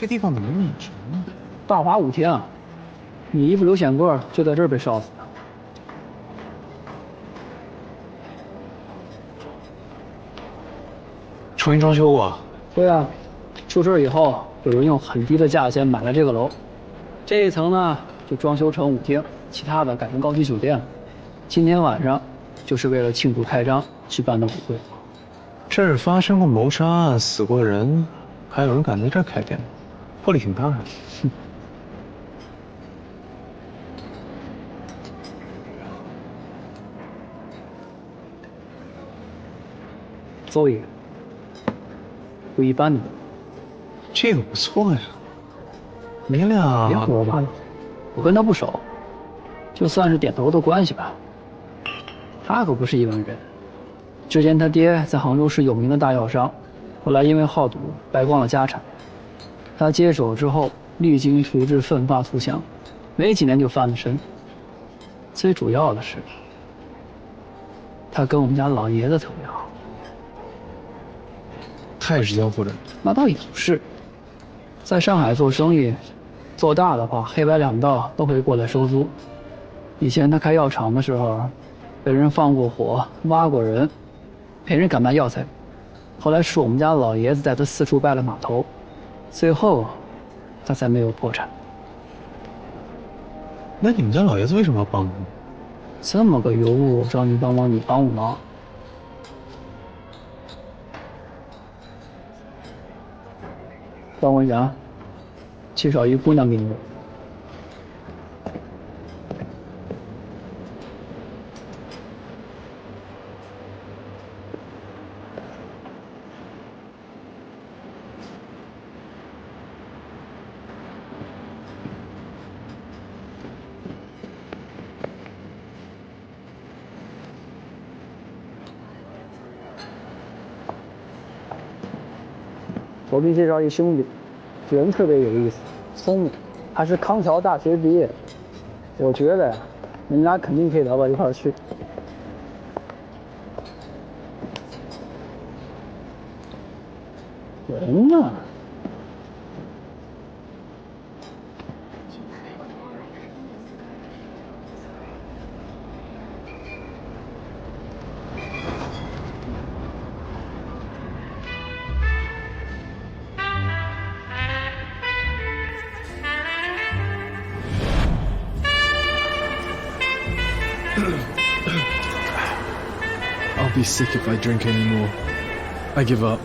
这地方怎么那么隐神呢？大华5天啊！你姨夫刘显贵就在这儿被烧死的。重新装修过？对啊，出事以后，有人用很低的价钱买了这个楼，这一层呢就装修成舞厅，其他的改成高级酒店了。今天晚上就是为了庆祝开张去办的舞会。这儿发生过谋杀案，死过人，还有人敢在这儿开店，魄力挺大呀。邹爷，不一般的。这个不错呀。你俩别胡说八道，我跟他不熟，就算是点头的关系吧。他可不是一般人。之前他爹在杭州市有名的大药商，后来因为好赌败光了家产。他接手之后，励精图治，奋发图强，没几年就翻了身。最主要的是，他跟我们家老爷子特别好。他也是江湖人？那倒也不是，在上海做生意，做大的话，黑白两道都会过来收租。以前他开药厂的时候，被人放过火，挖过人，没人敢卖药材。后来是我们家老爷子带他四处拜了码头，最后他才没有破产。那你们家老爷子为什么要帮你？这么个尤物，找你帮忙，你帮我忙。方文祥，介绍一姑娘给你。我给你介绍一兄弟，人特别有意思，聪明，还是康桥大学毕业。我觉得你们俩肯定可以聊到一块儿去。人呢？I'll be sick if I drink anymore. I give up.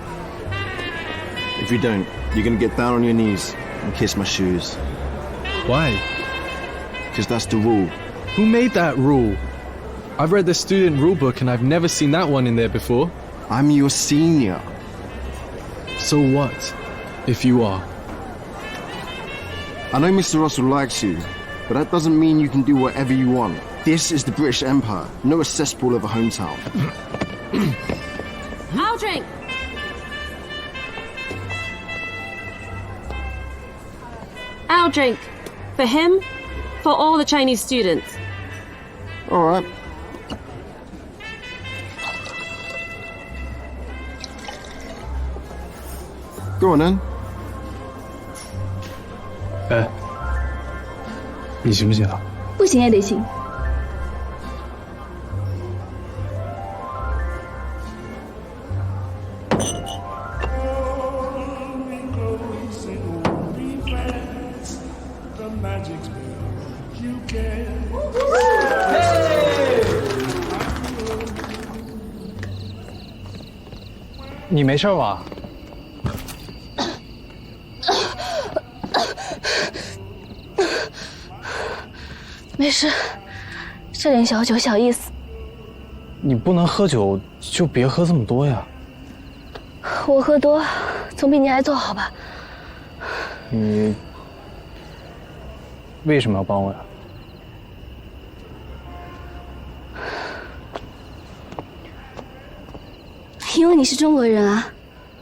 If you don't, you're gonna get down on your knees and kiss my shoes. Why? Because that's the rule. Who made that rule? I've read the student rule book and I've never seen that one in there before. I'm your senior. So what, if you are? I know Mr. Russell likes you, but that doesn't mean you can do whatever you want. This is the British Empire, no a cesspool of a hometown. I'll drink. I'll drink. For him, for all the Chinese students. All right. Go on then. 哎，你行不行啊？不行也得行。你没事吧？没事，这点小酒小意思。你不能喝酒，就别喝这么多呀。我喝多，总比你挨揍好吧？你为什么要帮我呀？因为你是中国人啊，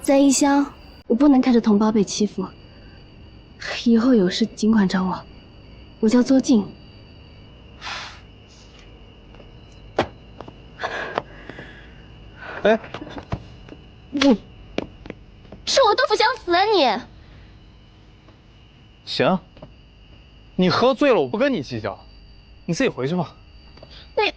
在异乡，我不能看着同胞被欺负。以后有事尽管找我，我叫邹静。哎，是我豆腐想死啊你！行，你喝醉了，我不跟你计较，你自己回去吧。那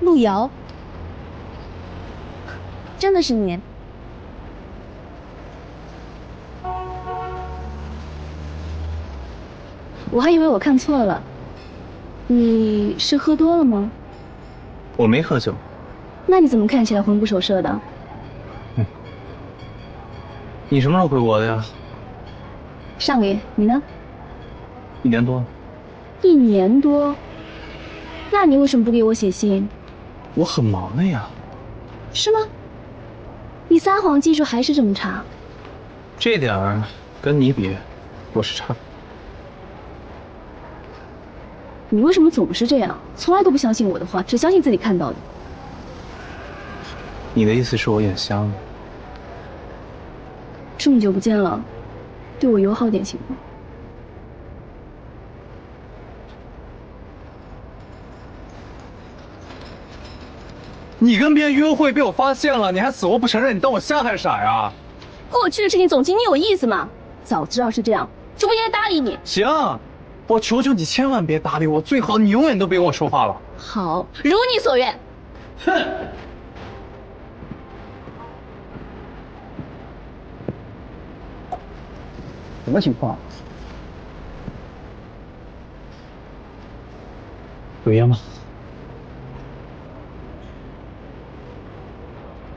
路遥，真的是你？我还以为我看错了，你是喝多了吗？我没喝酒。那你怎么看起来魂不守舍的？你什么时候回国的呀？上个月，你呢1年多了。？1年多。那你为什么不给我写信？我很忙的呀。是吗？你撒谎技术还是这么差？这点儿跟你比，我是差。你为什么总是这样？从来都不相信我的话，只相信自己看到的。你的意思是我眼瞎了？这么久不见了，对我友好点行吗？你跟别人约会被我发现了，你还死活不承认，你当我瞎还是傻呀？过去的事情总经理有意思吗？早知道是这样，就不应该搭理你。行，我求求你千万别搭理我，最好你永远都别跟我说话了。好，如你所愿。哼！什么情况？有烟吗？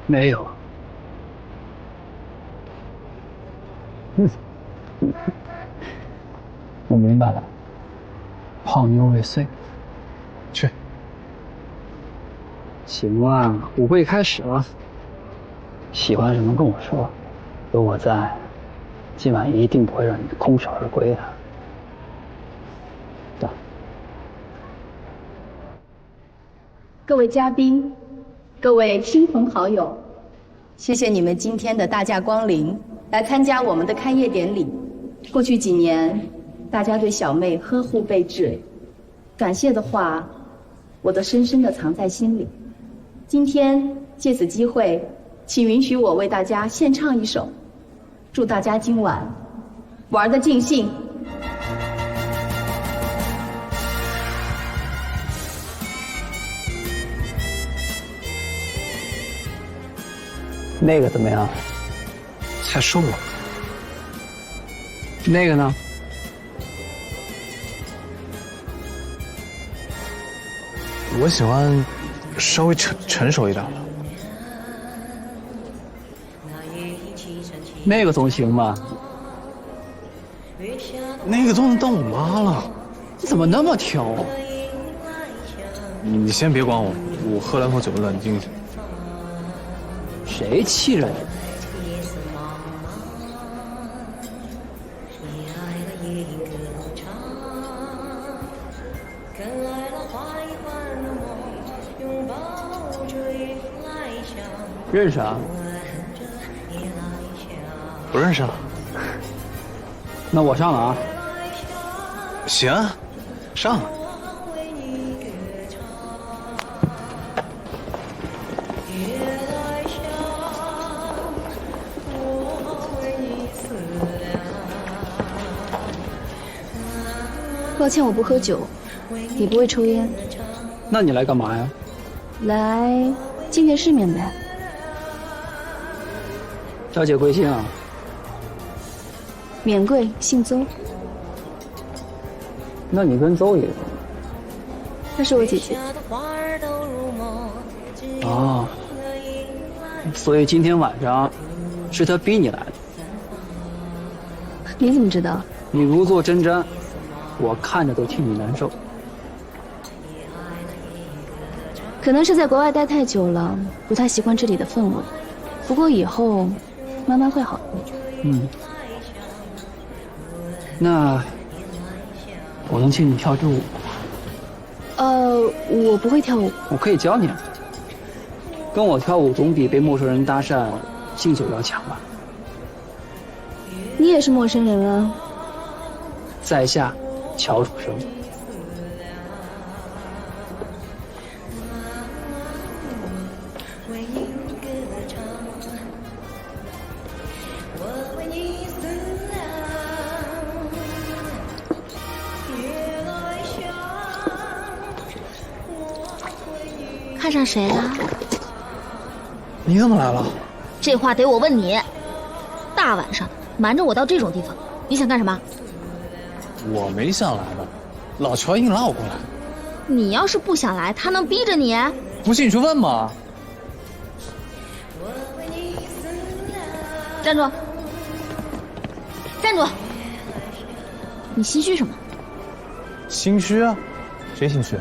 没有。我明白了，泡妞未遂。去。行啊，舞会开始了。喜欢什么跟我说，有我在，今晚一定不会让你空手而归的。走。各位嘉宾，各位亲朋好友，谢谢你们今天的大驾光临，来参加我们的开业典礼。过去几年，大家对小妹呵护备至，感谢的话，我都深深地藏在心里。今天借此机会，请允许我为大家献唱一首，祝大家今晚玩得尽兴。那个怎么样？才说我。那个呢？我喜欢稍微成熟一点的。那个总行吧？那个都能当我妈了。你怎么那么挑？你先别管我，我喝2口酒冷静一下。谁气着你？认识啊？不认识了。那我上了啊。行，上。抱歉，我不喝酒，也不会抽烟。那你来干嘛呀？来见见世面呗。小姐贵姓啊？免贵，姓邹。那你跟邹爷？她是我姐姐。哦，所以今天晚上是他逼你来的。你怎么知道？你如坐针毡，我看着都替你难受。可能是在国外待太久了，不太习惯这里的氛围。不过以后慢慢会好的。那我能请你跳支舞？我不会跳舞。我可以教你。跟我跳舞总比被陌生人搭讪兴许要强吧？你也是陌生人啊。在下乔楚生。看上谁了？你怎么来了？这话得我问你。大晚上的瞒着我到这种地方，你想干什么？我没想来的，老乔硬拉我过来。你要是不想来，他能逼着你？不信你去问嘛。站住！站住！你心虚什么？心虚啊？谁心虚？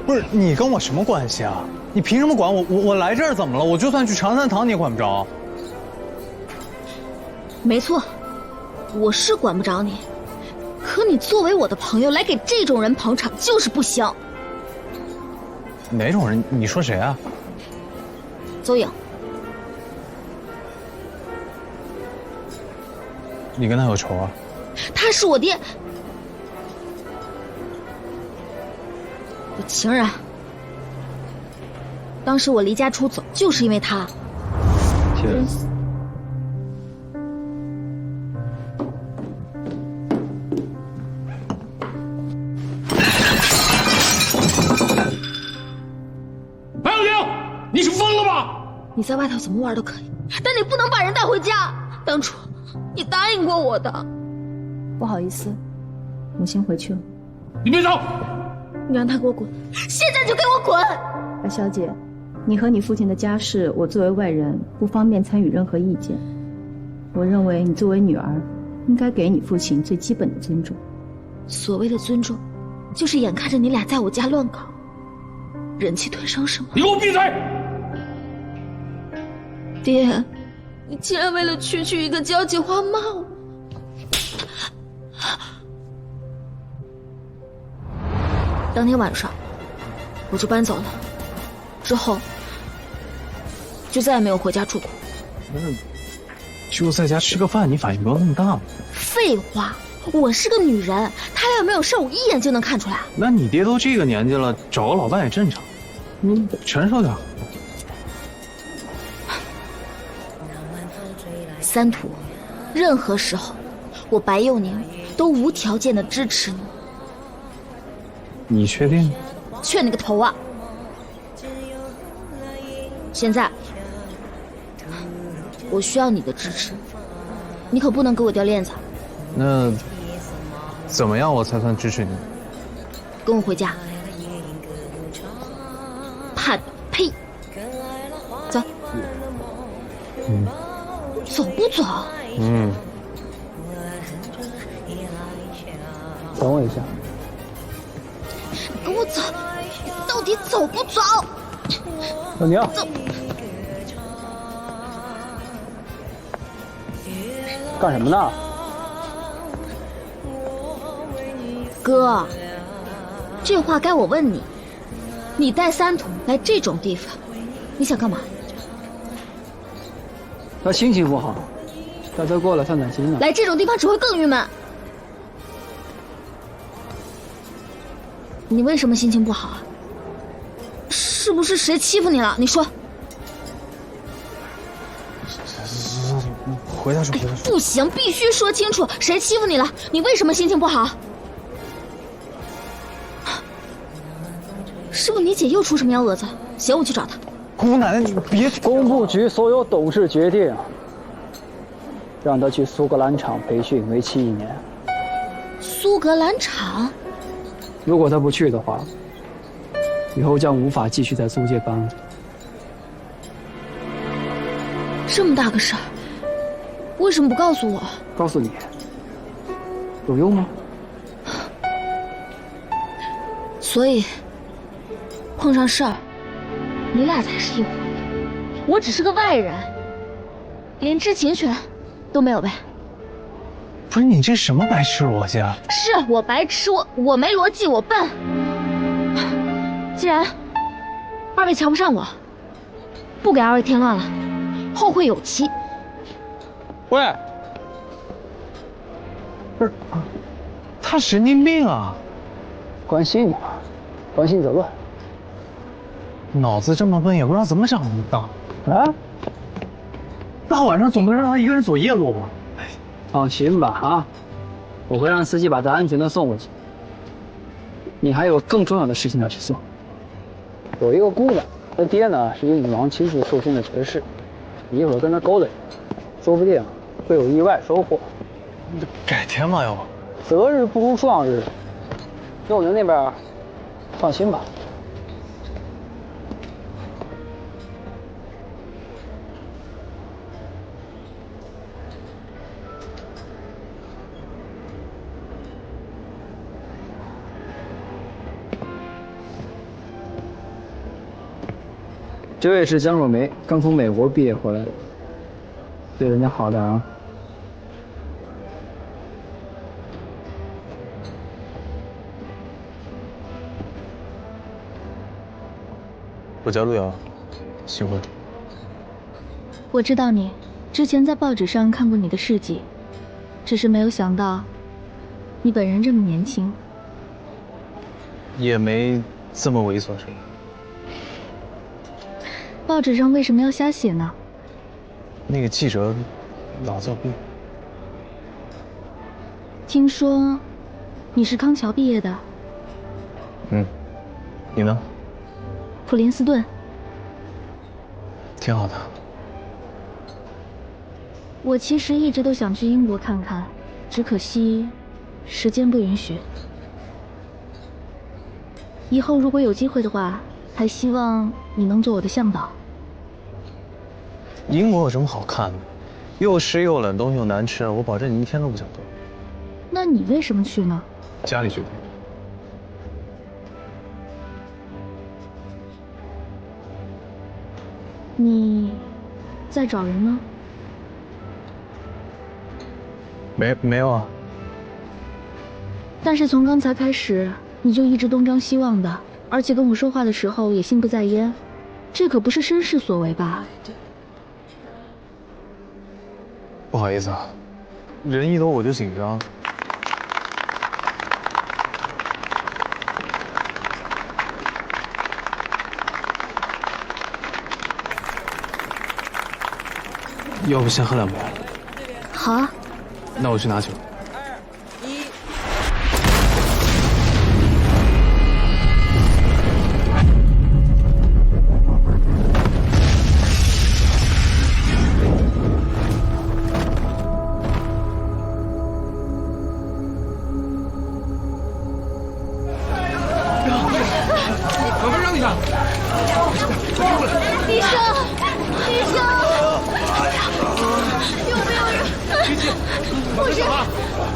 不是你跟我什么关系啊？你凭什么管我？我来这儿怎么了？我就算去长三堂你也管不着。没错，我是管不着你，可你作为我的朋友来给这种人捧场就是不行。哪种人？你说谁啊？邹颖。你跟他有仇啊？他是我爹，我情人。当时我离家出走，就是因为他。天。白小玲，你是疯了吧？你在外头怎么玩都可以，但你不能把人带回家。当初你答应过我的。不好意思，我先回去了。你别走！你让他给我滚！现在就给我滚！白小姐，你和你父亲的家事，我作为外人不方便参与任何意见。我认为你作为女儿，应该给你父亲最基本的尊重。所谓的尊重，就是眼看着你俩在我家乱搞，忍气吞声是吗？你给我闭嘴！爹，你竟然为了区区一个交际花骂我！当天晚上，我就搬走了，之后就再也没有回家住过。就在家吃个饭，你反应不要那么大嘛。废话，我是个女人，他要没有事我一眼就能看出来。那你爹都这个年纪了，找个老伴也正常，你承受点。三图，任何时候，我白幼宁都无条件的支持你。你确定？劝你个头啊！现在，我需要你的支持，你可不能给我掉链子。那怎么样我才算支持你？跟我回家。怕的，呸！走。走不走？等我一下。跟我走，你到底走不走？小宁，走。干什么呢？哥，这话该我问你。你带三图来这种地方，你想干嘛？他心情不好，带他过来散散心啊。来这种地方只会更郁闷。你为什么心情不好啊？是不是谁欺负你了？你说。回答说，回答说。不行，必须说清楚，谁欺负你了？你为什么心情不好？是不是你姐又出什么幺蛾子？嫌我去找她？姑奶奶，你别！工部局所有董事决定，让他去苏格兰场培训，为期1年。苏格兰场？如果他不去的话，以后将无法继续在租界帮。这么大个事儿，为什么不告诉我？告诉你，有用吗？所以碰上事儿，你俩才是一伙的，我只是个外人，连知情权都没有呗。不是你这什么白痴逻辑啊？是我白痴，我没逻辑，我笨。既然二位瞧不上我，不给二位添乱了，后会有期。喂，不是，他神经病啊！关心你嘛，关心你的乱。脑子这么笨，也不知道怎么长大啊！大晚上总不能让他一个人走夜路吧？放心吧啊，我会让司机把他安全的送过去。你还有更重要的事情要去做。有一个姑娘，她爹呢是女王亲自受训的爵士，你一会儿跟他勾搭，说不定会有意外收获。改天吧，要不？择日不如撞日。幼宁那边，放心吧。这位是江若梅，刚从美国毕业回来的，对人家好点啊。我叫陆遥，新婚。我知道你，之前在报纸上看过你的事迹，只是没有想到，你本人这么年轻。也没这么猥琐是吧？报纸上为什么要瞎写呢？那个记者老作弊。听说你是康桥毕业的。嗯，你呢？普林斯顿。挺好的。我其实一直都想去英国看看，只可惜时间不允许。以后如果有机会的话，还希望你能做我的向导。英国有什么好看的？又湿又冷，东西又难吃，我保证你一天都不想动。那你为什么去呢？家里决定。你在找人吗？没有啊。但是从刚才开始，你就一直东张西望的，而且跟我说话的时候也心不在焉，这可不是绅士所为吧？不好意思啊，人一多我就紧张。要不先喝两杯？好啊。那我去拿酒。老妹让一下。医生，医生，有没有人？护士，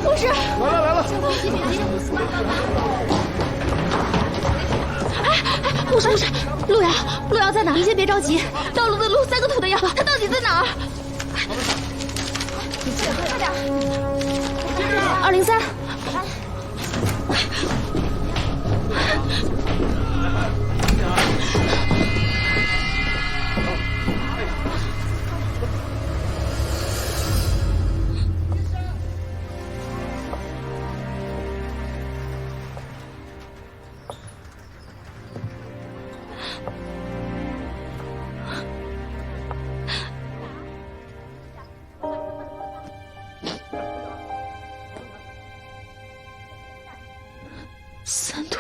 护士，来了！哎，护士，陆遥在哪？你先别着急，道路的路，3个土的药，他到底在哪儿？203。3土，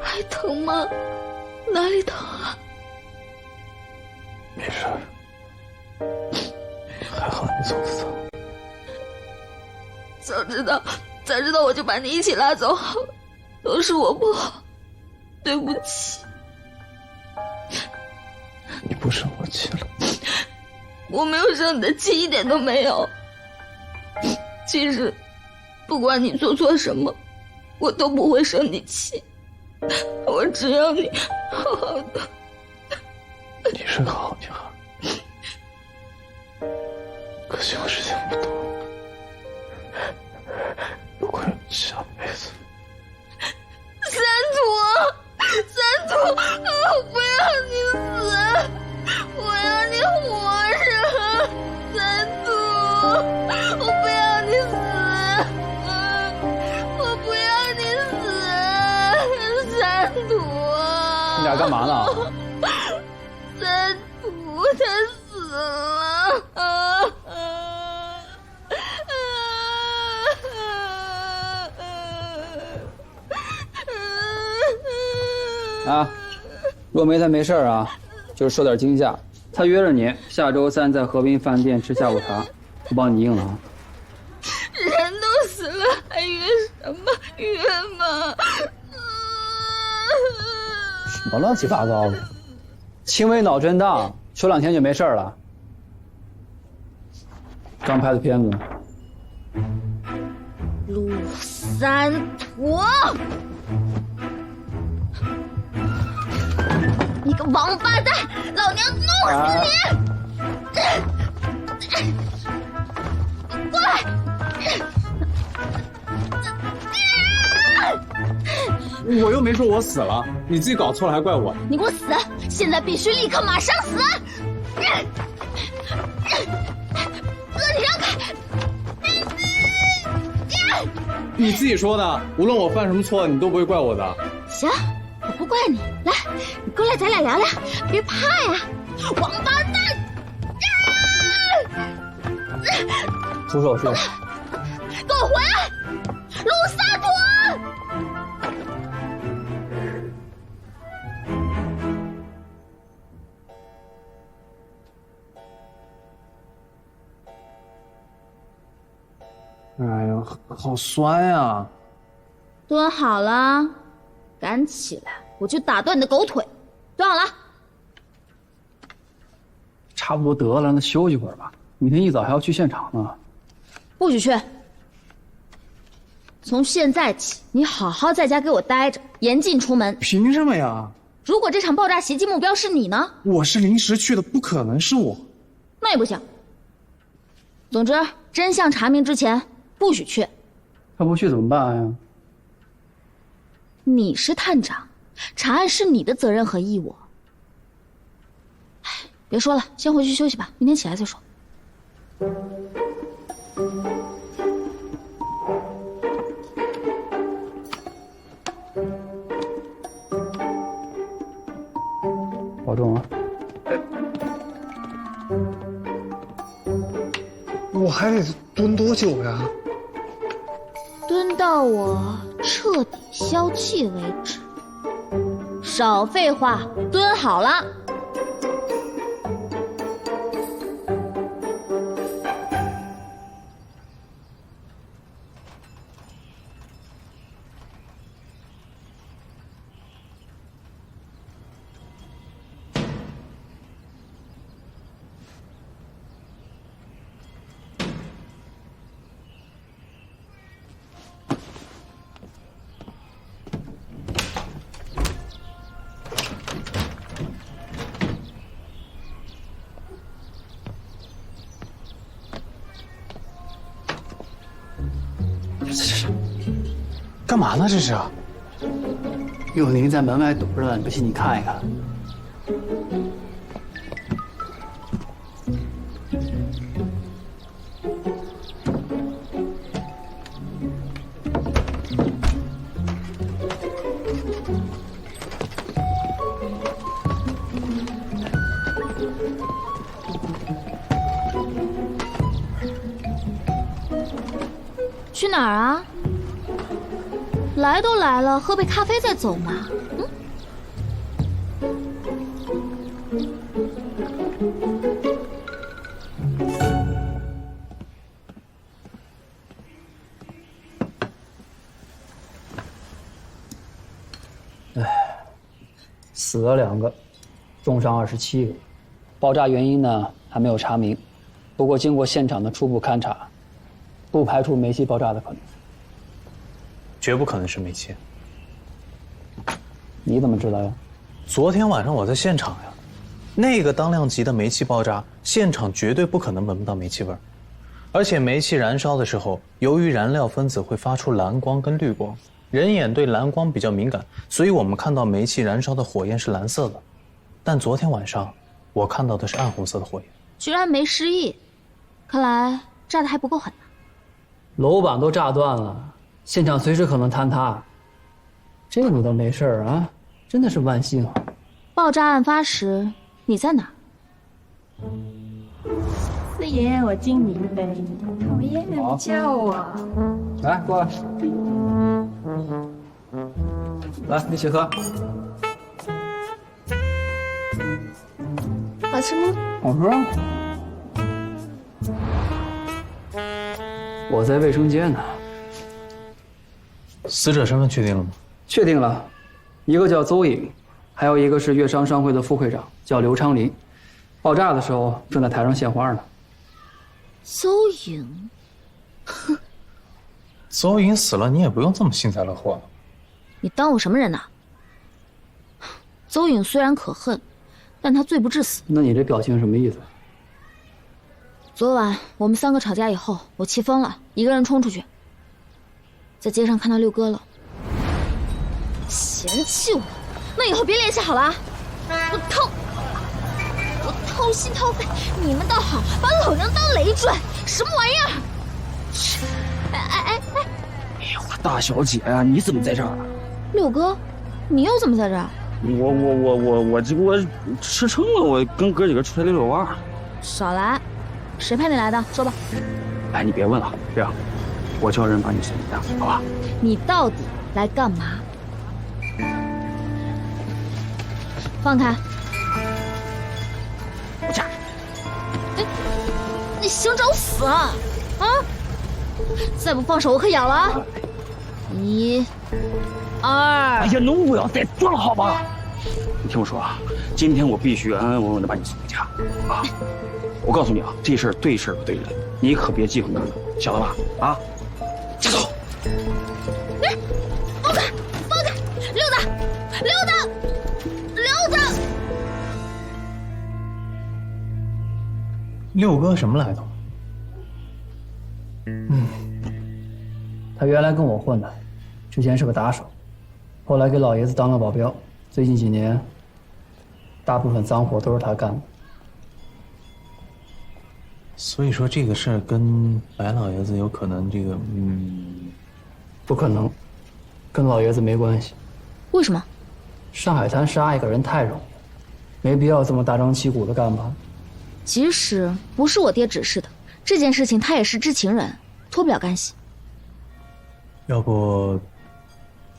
还疼吗？哪里疼啊？没事，还好你走得早。早知道我就把你一起拉走好了。都是我不好，对不起。你不生我气了？我没有生你的气，一点都没有。其实，不管你做错什么，我都不会生你气。我只要你好好的。你是个好女孩，可惜我之前不懂。如果有下辈子，三图，我不要你死，我要你活着，三图，我不要你死，我不要你死，三图。你俩干嘛呢？三图他死了。啊，若梅她没事啊，就是受点惊吓。她约了你下周3在河滨饭店吃下午茶，我帮你应了啊。人都死了，还约什么约嘛？什么乱七八糟的？轻微脑震荡，休2天就没事了。刚拍的片子。陆三图，你个王八蛋，老娘弄死你！过来！我又没说我死了，你自己搞错了还怪我。你给我死！现在必须立刻马上死！你让开！你自己说的，无论我犯什么错，你都不会怪我的。行，我不怪你。来，你过来，咱俩聊聊，别怕呀，王八蛋！出手去！给我回来，陆萨图！哎呦，好酸呀！蹲好了，敢起来我就打断你的狗腿。蹲好了。差不多得了，让他休息会儿吧。明天一早还要去现场呢。不许去！从现在起，你好好在家给我待着，严禁出门。凭什么呀？如果这场爆炸袭击目标是你呢？我是临时去的，不可能是我。那也不行。总之，真相查明之前，不许去。他不去怎么办呀？你是探长，查案是你的责任和义务。唉，别说了，先回去休息吧，明天起来再说。保重啊！我还得蹲多久呀？蹲到我彻底消气为止。少废话，蹲好了。干嘛呢？这是？有宁在门外堵着呢，不信你看一看。去哪儿啊？来都来了，喝杯咖啡再走嘛。死了2个，重伤27个。爆炸原因呢还没有查明，不过经过现场的初步勘查，不排除煤气爆炸的可能。绝不可能是煤气。你怎么知道呀？昨天晚上我在现场呀，那个当量级的煤气爆炸，现场绝对不可能闻不到煤气味儿。而且煤气燃烧的时候，由于燃料分子会发出蓝光跟绿光，人眼对蓝光比较敏感，所以我们看到煤气燃烧的火焰是蓝色的。但昨天晚上我看到的是暗红色的火焰。居然没失忆，看来炸得还不够狠呢。楼板都炸断了，现场随时可能坍塌。这你都没事儿啊？真的是万幸啊！爆炸案发时你在哪儿？四爷，我敬你一杯。讨厌，不叫我。来，过来。来，一起喝。好吃吗？好吃啊。我在卫生间呢。死者身份确定了吗？确定了，一个叫邹颖，还有一个是粤商商会的副会长，叫刘昌林。爆炸的时候正在台上献花呢。邹颖，邹颖死了，你也不用这么幸灾乐祸了。你当我什么人呢？邹颖虽然可恨，但他罪不至死。那你这表情什么意思？昨晚我们3个吵架以后，我气疯了，一个人冲出去，在街上看到六哥了。嫌弃我，那以后别联系好了。我掏心掏肺，你们倒好，把老娘当累赘，什么玩意儿？哎，我大小姐呀，你怎么在这儿？六哥，你又怎么在这儿？我吃撑了，我跟哥几个出来溜溜弯。少来，谁派你来的？说吧。哎，你别问了，这样，我叫人把你送回家，好吧？你到底来干嘛？放开！我嫁。你想找死啊？啊！再不放手，我可咬了啊！1、2。哎呀，能不要再装了好吗？你听我说啊，今天我必须安安稳稳的把你送回家啊！我告诉你啊，这事儿对事儿不对人，你可别记恨哥哥，晓得吧？啊！接走。哎，放开！放开！溜达！溜达！溜达！六哥什么来头？他原来跟我混的，之前是个打手，后来给老爷子当了保镖。最近几年，大部分脏活都是他干的。所以说这个事儿跟白老爷子有可能不可能，跟老爷子没关系。为什么？上海滩杀一个人太容易，没必要这么大张旗鼓的干吧？即使不是我爹指示的，这件事情他也是知情人，脱不了干系。要不，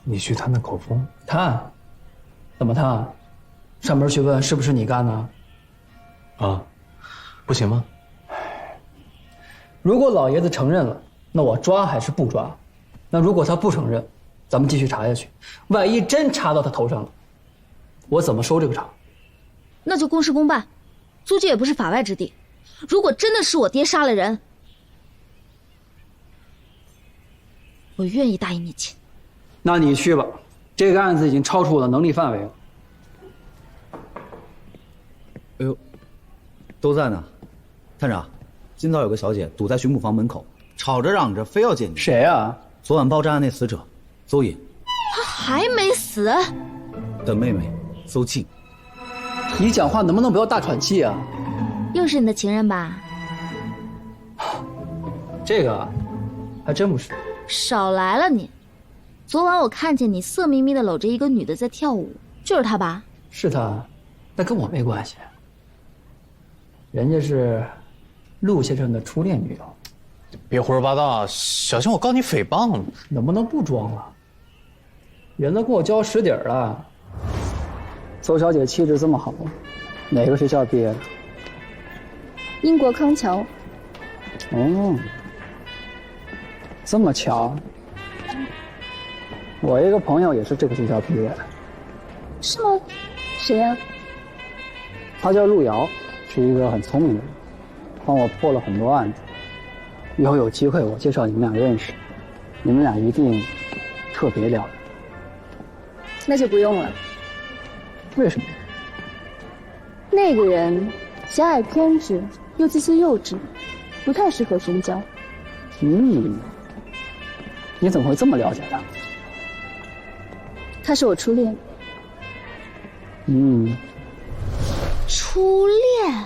你去探探口风？探？怎么探？上门去问是不是你干的？啊，不行吗？如果老爷子承认了，那我抓还是不抓？那如果他不承认，咱们继续查下去。万一真查到他头上了，我怎么收这个场？那就公事公办，租界也不是法外之地。如果真的是我爹杀了人，我愿意答应面亲。那你去吧，这个案子已经超出我的能力范围了。哎呦，都在呢。探长，今早有个小姐堵在巡捕房门口，吵着嚷着非要见你。谁啊？昨晚爆炸案那死者邹颖。他还没死？的妹妹邹庆。你讲话能不能不要大喘气啊？又是你的情人吧？这个还真不是。少来了你！昨晚我看见你色眯眯的搂着一个女的在跳舞，就是她吧？是她，那跟我没关系。人家是陆先生的初恋女友。别胡说八道，小心我告你诽谤！能不能不装了？人都跟我交实底儿了。邹小姐气质这么好，哪个学校毕业的？英国康桥。哦，这么巧。我一个朋友也是这个学校毕业的。是吗？谁呀？他叫陆瑶，是一个很聪明的人，帮我破了很多案子。以后有机会我介绍你们俩认识，你们俩一定特别了得。那就不用了。为什么？那个人狭隘偏执，又自私幼稚，不太适合深交。你怎么会这么了解他？他是我初恋。初恋？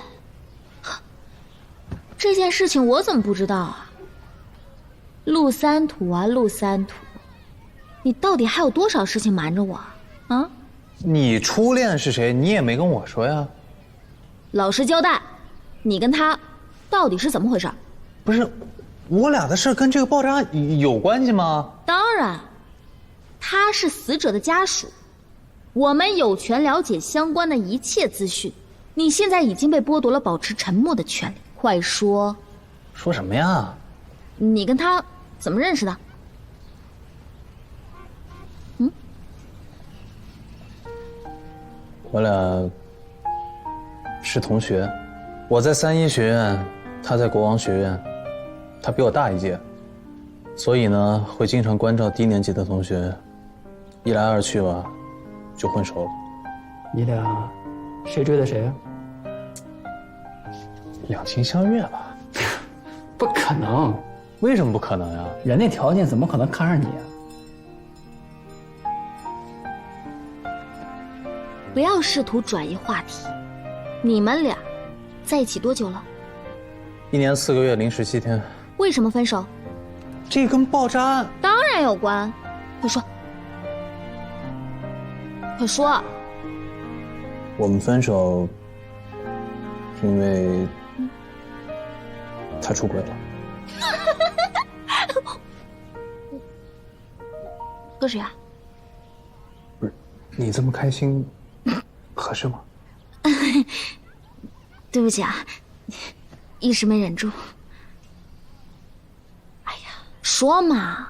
这件事情我怎么不知道啊？陆三图啊，陆三图，你到底还有多少事情瞒着我啊？你初恋是谁？你也没跟我说呀。老实交代，你跟他到底是怎么回事？不是，我俩的事跟这个爆炸有关系吗？当然，他是死者的家属，我们有权了解相关的一切资讯。你现在已经被剥夺了保持沉默的权利，快说！说什么呀？你跟他怎么认识的？我俩是同学，我在三一学院，他在国王学院，他比我大一届，所以呢会经常关照低年级的同学，一来二去吧，就混熟了。你俩谁追的谁啊？两情相悦吧？不可能！为什么不可能呀？人那条件怎么可能看上你啊？不要试图转移话题。你们俩在一起多久了？1年4个月零17天。为什么分手？这跟爆炸案当然有关。快说！快说！我们分手是因为他出轨了。和谁啊？不是，你这么开心合适吗？对不起啊，一时没忍住。哎呀，说嘛，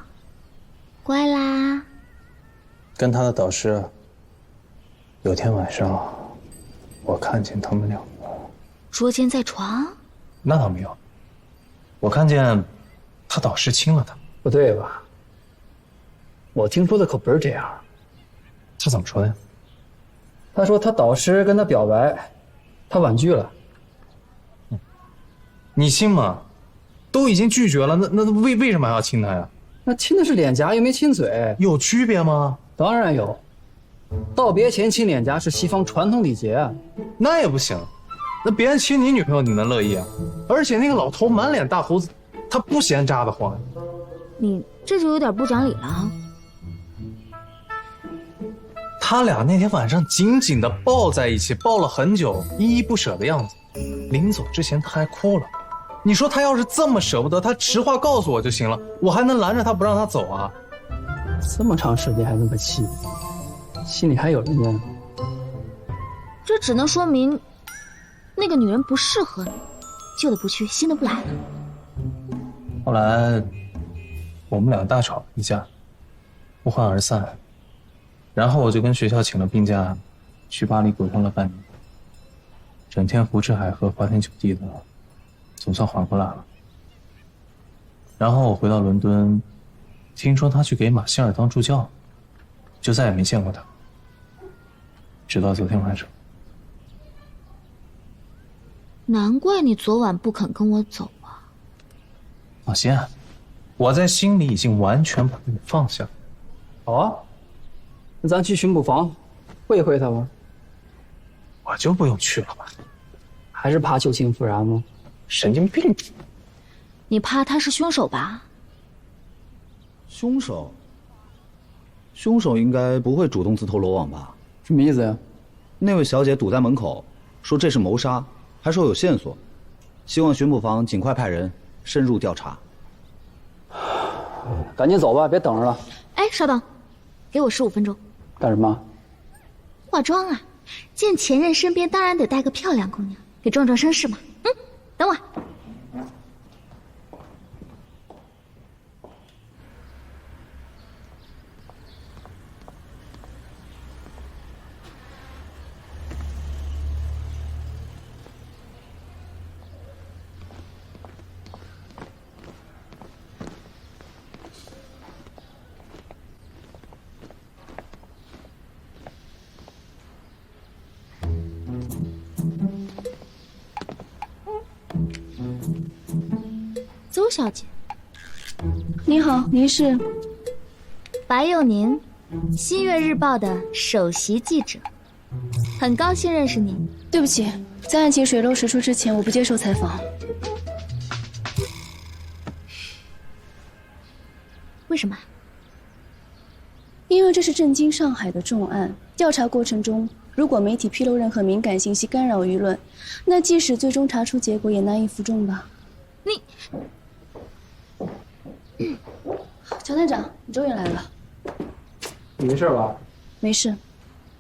乖啦。跟他的导师，有天晚上，我看见他们两个捉奸在床。那倒没有，我看见他导师亲了他。不对吧？我听说的可不是这样。他怎么说的呀？他说他导师跟他表白，他婉拒了。你信吗？都已经拒绝了，那为什么还要亲他呀？那亲的是脸颊，又没亲嘴，有区别吗？当然有。道别前亲脸颊是西方传统礼节啊。那也不行，那别人亲你女朋友，你能乐意啊？而且那个老头满脸大胡子，他不嫌扎得慌。你这就有点不讲理了啊。他俩那天晚上紧紧地抱在一起，抱了很久，依依不舍的样子。临走之前他还哭了。你说他要是这么舍不得，他实话告诉我就行了，我还能拦着他不让他走啊？这么长时间还那么气，心里还有人呢。这只能说明那个女人不适合你，旧的不去，新的不来了。后来我们俩大吵一架，不欢而散。然后我就跟学校请了病假，去巴黎鬼混了半年，整天胡吃海喝、花天酒地的，总算缓过来了。然后我回到伦敦，听说他去给马歇尔当助教，就再也没见过他，直到昨天晚上。难怪你昨晚不肯跟我走啊！放心，我在心里已经完全把你放下。好啊。那咱去巡捕房会一会他吧。我就不用去了吧？还是怕旧情复燃吗？神经病！你怕他是凶手吧？凶手？凶手应该不会主动自投罗网吧？什么意思呀？那位小姐堵在门口，说这是谋杀，还说有线索，希望巡捕房尽快派人深入调查。赶紧走吧，别等着了。哎，稍等，给我15分钟。干什么？化妆啊！见前任身边当然得带个漂亮姑娘，给壮壮声势嘛。等我。小姐。你好，您是？白幼宁，新月日报的首席记者，很高兴认识你。对不起，在案情水落石出之前，我不接受采访。为什么？因为这是震惊上海的重案，调查过程中，如果媒体披露任何敏感信息干扰舆论，那即使最终查出结果，也难以服众吧。乔探长，你终于来了。你没事吧？没事，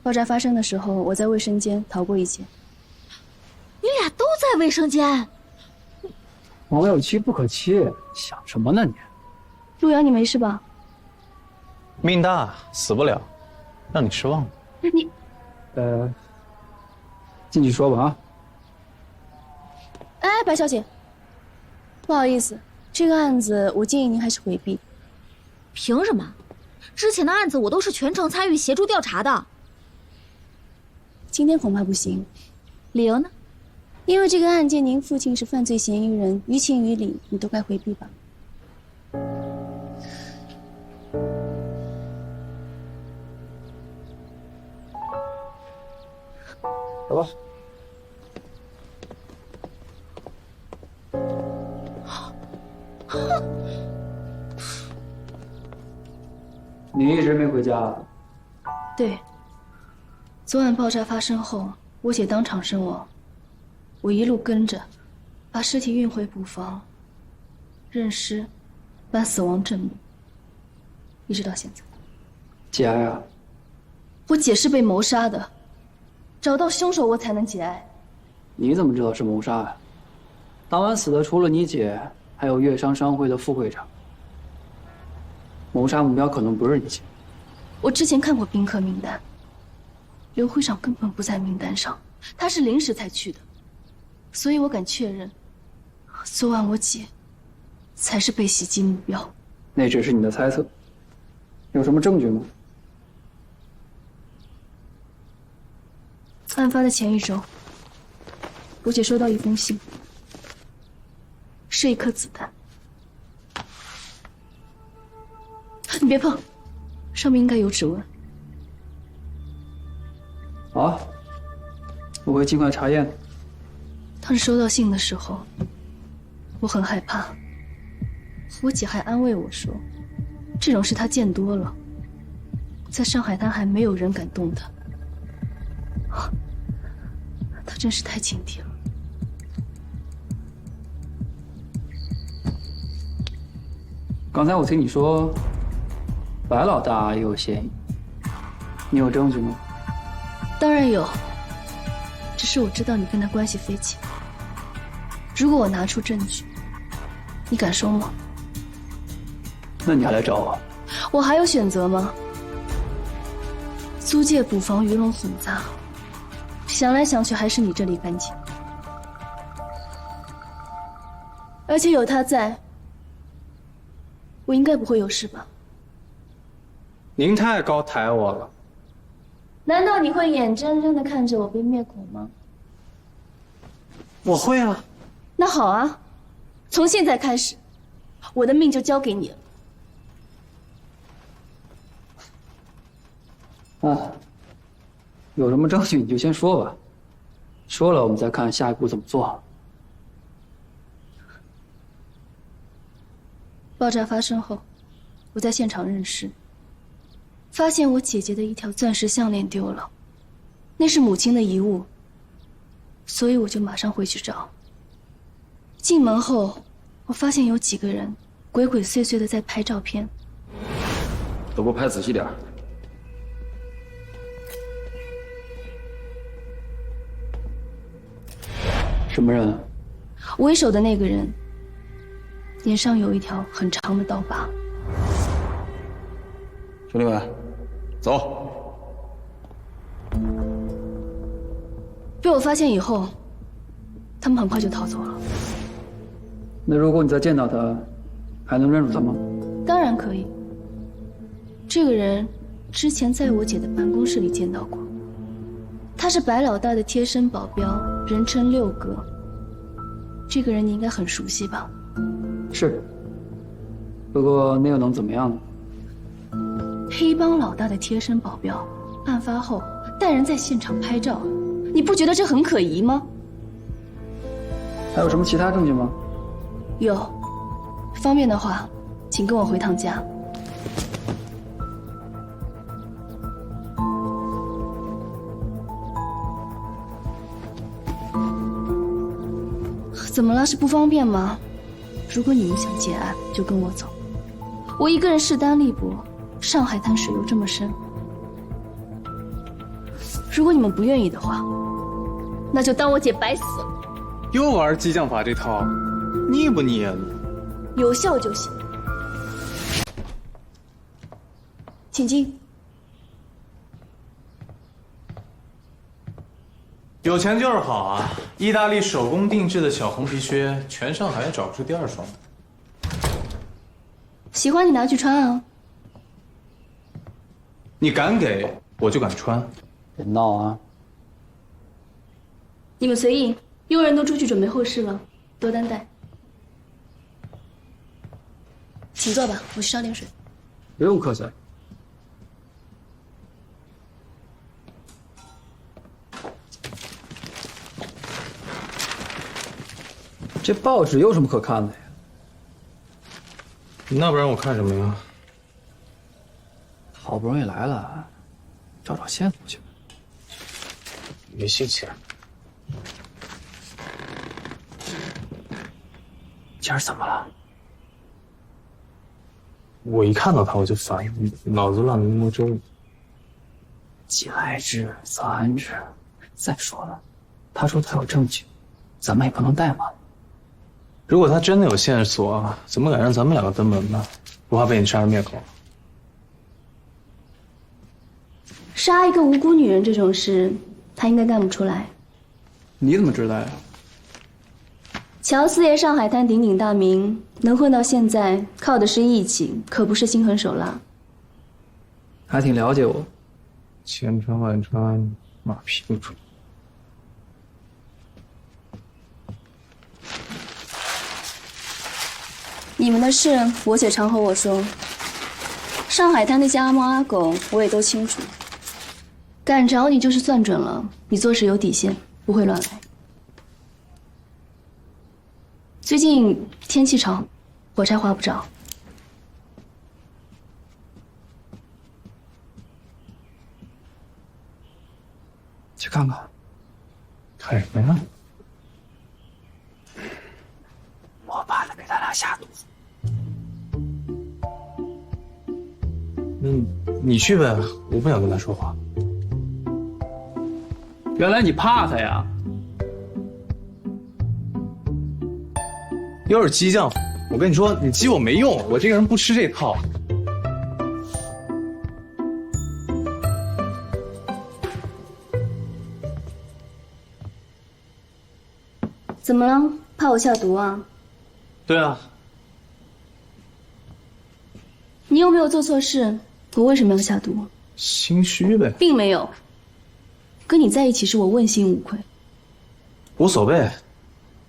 爆炸发生的时候，我在卫生间逃过一劫。你俩都在卫生间？王有妻不可欺，想什么呢你？陆遥，你没事吧？命大，死不了，让你失望了。你，进去说吧啊。哎，白小姐，不好意思，这个案子我建议您还是回避。凭什么？之前的案子我都是全程参与协助调查的。今天恐怕不行。理由呢？因为这个案件您父亲是犯罪嫌疑人，于情于理你都该回避吧。走吧。你一直没回家？对，昨晚爆炸发生后，我姐当场身亡，我一路跟着，把尸体运回捕房，认尸，办死亡证明，一直到现在。节哀啊！我姐是被谋杀的，找到凶手我才能节哀。你怎么知道是谋杀啊？当晚死的除了你姐，还有粤商商会的副会长。谋杀目标可能不是你姐。我之前看过宾客名单，刘会长根本不在名单上，他是临时才去的，所以我敢确认，昨晚我姐才是被袭击目标。那只是你的猜测，有什么证据吗？案发的前一周，我姐收到一封信，是一颗子弹。你别碰，上面应该有指纹。好啊，我会尽快查验的。当时收到信的时候，我很害怕。我姐还安慰我说，这种事她见多了，在上海滩还没有人敢动她。她真是太警惕了。刚才我听你说，白老大也有嫌疑，你有证据吗？当然有，只是我知道你跟他关系匪浅。如果我拿出证据，你敢收吗？那你还来找我？我还有选择吗？租界捕房鱼龙混杂，想来想去还是你这里干净。而且有他在，我应该不会有事吧？您太高抬我了。难道你会眼睁睁地看着我被灭口吗？我会啊。那好啊，从现在开始，我的命就交给你了。啊，有什么证据你就先说吧，说了我们再看下一步怎么做。爆炸发生后，我在现场认尸，发现我姐姐的一条钻石项链丢了，那是母亲的遗物，所以我就马上回去找。进门后，我发现有几个人鬼鬼祟祟的在拍照片，都给我拍仔细点。什么人？为首的那个人脸上有一条很长的刀疤。兄弟们，走！被我发现以后，他们很快就逃走了。那如果你再见到他，还能认出他吗？当然可以。这个人之前在我姐的办公室里见到过，他是白老大的贴身保镖，人称六哥。这个人你应该很熟悉吧？是。不过那又能怎么样呢？黑帮老大的贴身保镖，案发后带人在现场拍照，你不觉得这很可疑吗？还有什么其他证据吗？有，方便的话，请跟我回趟家。怎么了？是不方便吗？如果你们想结案，就跟我走。我一个人势单力薄，上海滩水又这么深。如果你们不愿意的话，那就当我姐白死了。又玩激将法这套，腻不腻啊？有效就行。请进。有钱就是好啊！意大利手工定制的小红皮靴，全上海也找不出第二双。喜欢你拿去穿啊！你敢给，我就敢穿。别闹啊！你们随意，佣人都出去准备后事了，多担待。请坐吧，我去烧点水。不用客气。这报纸有什么可看的呀？那不然我看什么呀？好不容易来了，找找线索去吧。没心情。今儿怎么了？我一看到他我就烦，脑子乱如魔粥。既来之则安之。再说了，他说他有证据，咱们也不能怠慢。如果他真的有线索，怎么敢让咱们两个登门呢？不怕被你杀人灭口？杀一个无辜女人这种事，他应该干不出来。你怎么知道呀？乔四爷上海滩鼎鼎大名，能混到现在，靠的是义气，可不是心狠手辣。还挺了解我。千穿万穿，马屁不出。你们的事，我姐常和我说。上海滩那些阿猫阿狗，我也都清楚。敢找你就是算准了，你做事有底线，不会乱来。最近天气潮，火柴划不着。去看看。看什么呀？我怕他给咱俩下毒。你去呗，我不想跟他说话。原来你怕他呀？又是激将法，我跟你说，你激我没用，我这个人不吃这套。怎么了？怕我下毒啊？对啊。你有没有做错事？我为什么要下毒？心虚呗。并没有。跟你在一起时，我问心无愧。无所谓，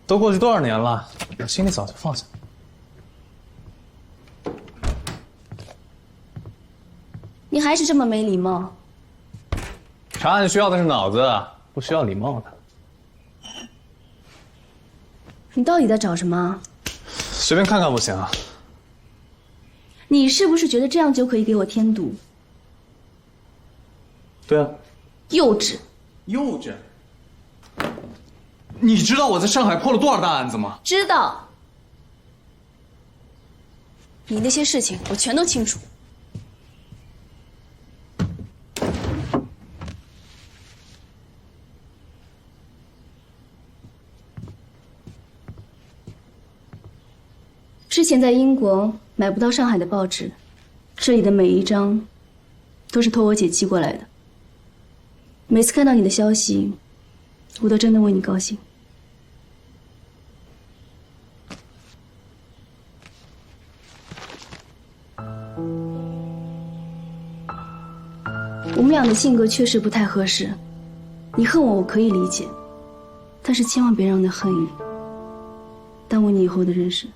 都过去多少年了，我心里早就放下。你还是这么没礼貌。查案需要的是脑子，不需要礼貌的。你到底在找什么？随便看看不行啊？你是不是觉得这样就可以给我添堵？对啊。幼稚。幼稚。你知道我在上海破了多少大案子吗？知道。你那些事情我全都清楚。之前在英国买不到上海的报纸，这里的每一张都是托我姐寄过来的。每次看到你的消息，我都真的为你高兴。我们俩的性格确实不太合适，你恨我可以理解，但是千万别让那恨意耽误你以后的人生。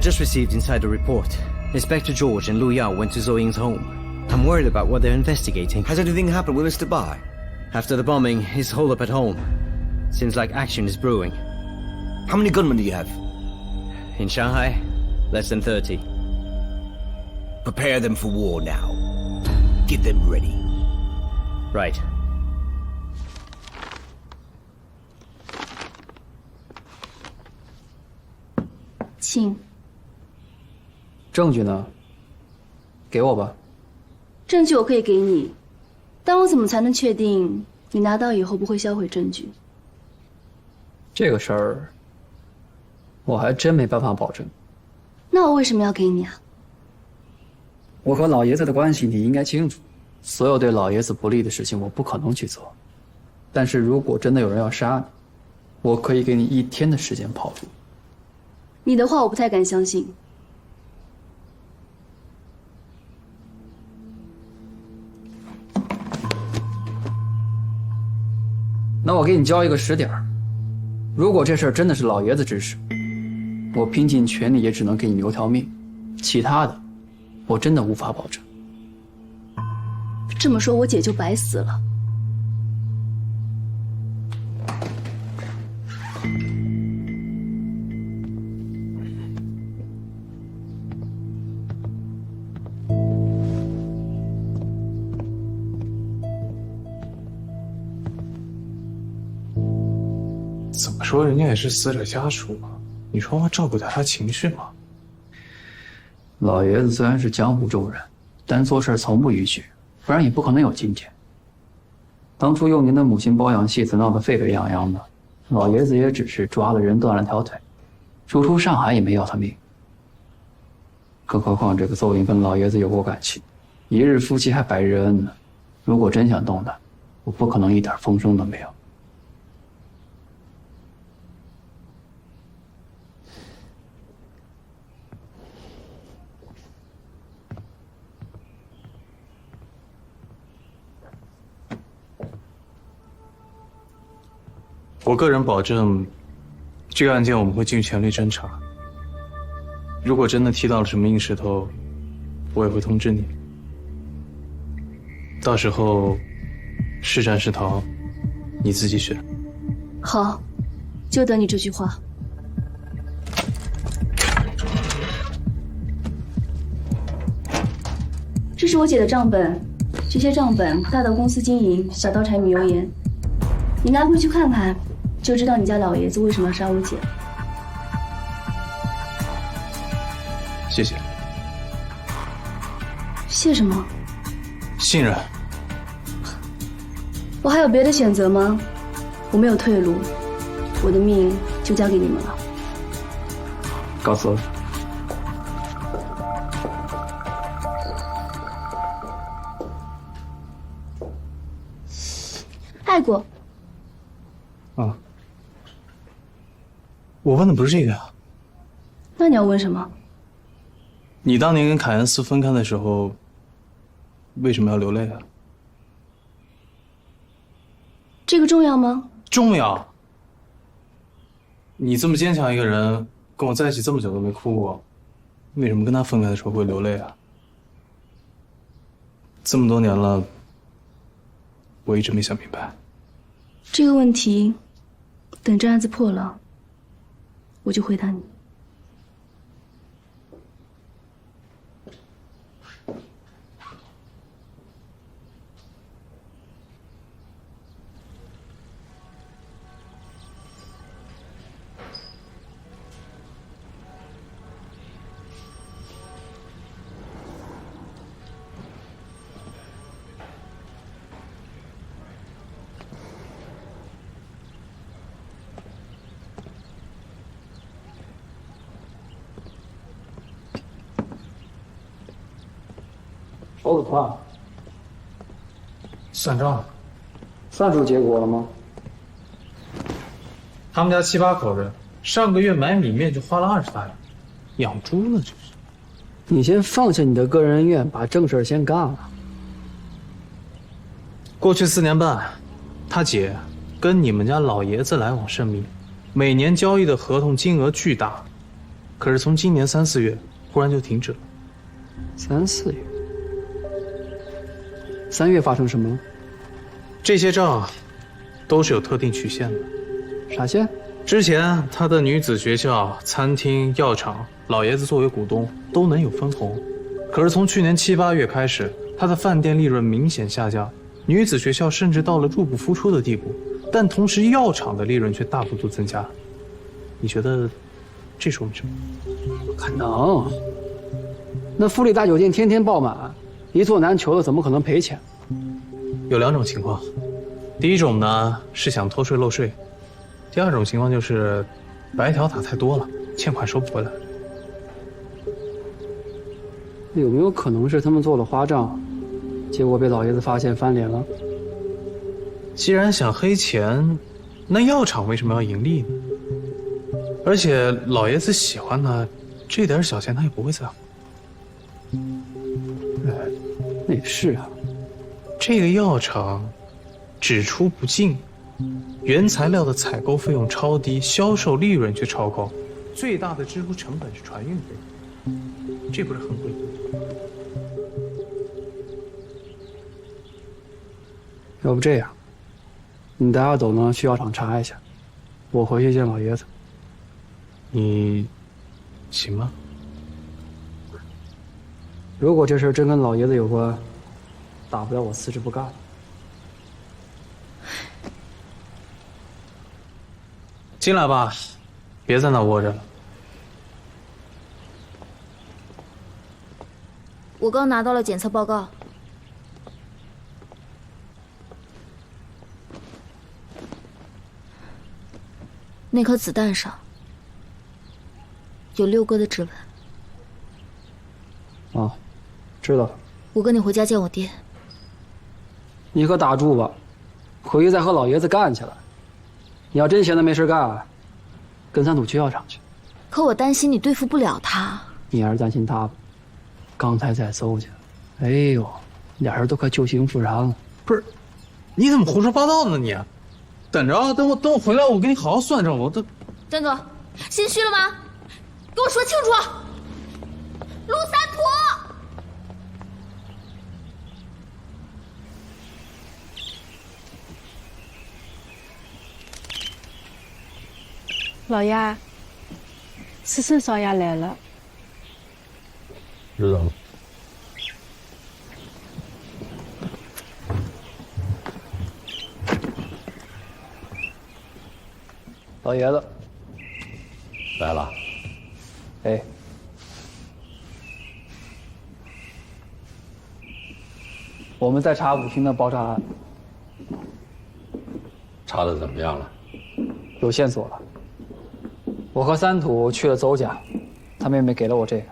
just received insider report. Inspector George and Lu Yao went to Zhou Ying's home. I'm worried about what they're investigating. Has anything happened with Mr. Bai? After the bombing, he's holed up at home. Seems like action is brewing. How many gunmen do you have? In Shanghai, less than 30. Prepare them for war now. Get them ready. Right. 请。证据呢？给我吧。证据我可以给你，但我怎么才能确定你拿到以后不会销毁证据？这个事儿，我还真没办法保证。那我为什么要给你啊？我和老爷子的关系你应该清楚，所有对老爷子不利的事情我不可能去做。但是如果真的有人要杀你，我可以给你1天的时间跑路。你的话我不太敢相信。那我给你交一个实点儿，如果这事儿真的是老爷子指使，我拼尽全力也只能给你留条命，其他的，我真的无法保证。这么说，我姐就白死了。怎么说，人家也是死者家属嘛，你说要照顾点他情绪嘛。老爷子虽然是江湖中人，但做事从不逾矩，不然也不可能有今天。当初用您的母亲包养戏子闹得沸沸扬扬的，老爷子也只是抓了人断了条腿，逐出上海也没要他命。更何况这个邹颖跟老爷子有过感情，一日夫妻还百日恩呢。如果真想动他，我不可能一点风声都没有。我个人保证，这个案件我们会尽全力侦查。如果真的踢到了什么硬石头，我也会通知你。到时候，是战是逃，你自己选。好，就等你这句话。这是我姐的账本，这些账本大到公司经营，小到柴米油盐，你拿回去看看。就知道你家老爷子为什么要杀我姐。谢谢。谢什么？信任。我还有别的选择吗？我没有退路，我的命就交给你们了。告辞。爱过。啊。我问的不是这个呀。那你要问什么？你当年跟凯恩斯分开的时候，为什么要流泪啊？这个重要吗？重要。你这么坚强一个人，跟我在一起这么久都没哭过，为什么跟他分开的时候会流泪啊？这么多年了，我一直没想明白。这个问题，等这案子破了，我就回答你。手子快，算账。算出结果了吗？他们家7、8口人，上个月买米面就花了20大洋，养猪呢这是。你先放下你的个人恩怨，把正事先干了。过去4年半，他姐跟你们家老爷子来往甚密，每年交易的合同金额巨大，可是从今年3、4月忽然就停止了。3、4月，3月发生什么了？这些账都是有特定曲线的。啥线？之前他的女子学校、餐厅、药厂，老爷子作为股东都能有分红。可是从去年7、8月开始，他的饭店利润明显下降，女子学校甚至到了入不敷出的地步，但同时药厂的利润却大幅度增加。你觉得这说明什么？不可能，那富丽大酒店天天爆满，一座难求的，怎么可能赔钱？有2种情况，第一种呢是想偷税漏税，第2种情况就是白条打太多了，欠款收不回来。有没有可能是他们做了花账，结果被老爷子发现翻脸了？既然想黑钱，那药厂为什么要盈利呢？而且老爷子喜欢他，这点小钱他也不会在乎。那也是啊，这个药厂只出不进，原材料的采购费用超低，销售利润却超高，最大的支出成本是船运费，这不是很诡异？要不这样，你带阿斗呢去药厂查一下，我回去见老爷子。你行吗？如果这事真跟老爷子有关，大不了我辞职不干了。进来吧，别在那窝着了。我刚拿到了检测报告。那颗子弹上有6哥的指纹。哦，知道了。我跟你回家见我爹。你可打住吧，回去再和老爷子干起来。你要真闲得没事干，跟3土去药厂去。可我担心你对付不了他。你还是担心他吧。刚才在邹家，哎呦，俩人都快旧情复燃了。不是，你怎么胡说八道呢你？等着啊，等我回来，我跟你好好算账。张哥，心虚了吗？给我说清楚。陆3土。老爷，思思少爷来了。知道了。老爷子来了。哎，我们在查舞厅的爆炸案，查的怎么样了？有线索了。我和3土去了邹家，他妹妹给了我这个。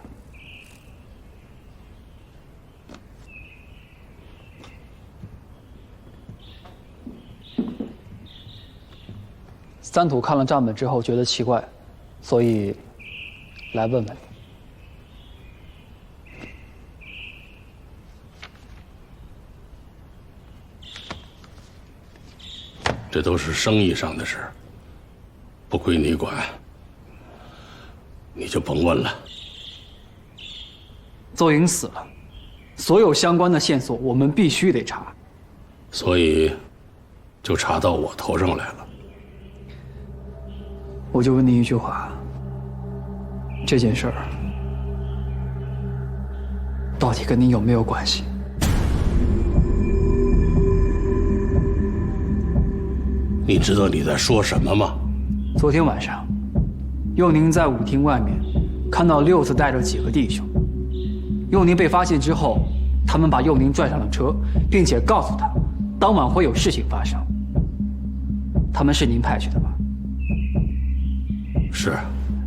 3土看了账本之后觉得奇怪，所以来问问你。这都是生意上的事，不归你管，你就甭问了。邹莹死了，所有相关的线索我们必须得查，所以就查到我头上来了。我就问你一句话，这件事儿到底跟你有没有关系？你知道你在说什么吗？昨天晚上，佑宁在舞厅外面看到六子带着几个弟兄。佑宁被发现之后，他们把佑宁拽上了车，并且告诉他，当晚会有事情发生。他们是您派去的吧？是。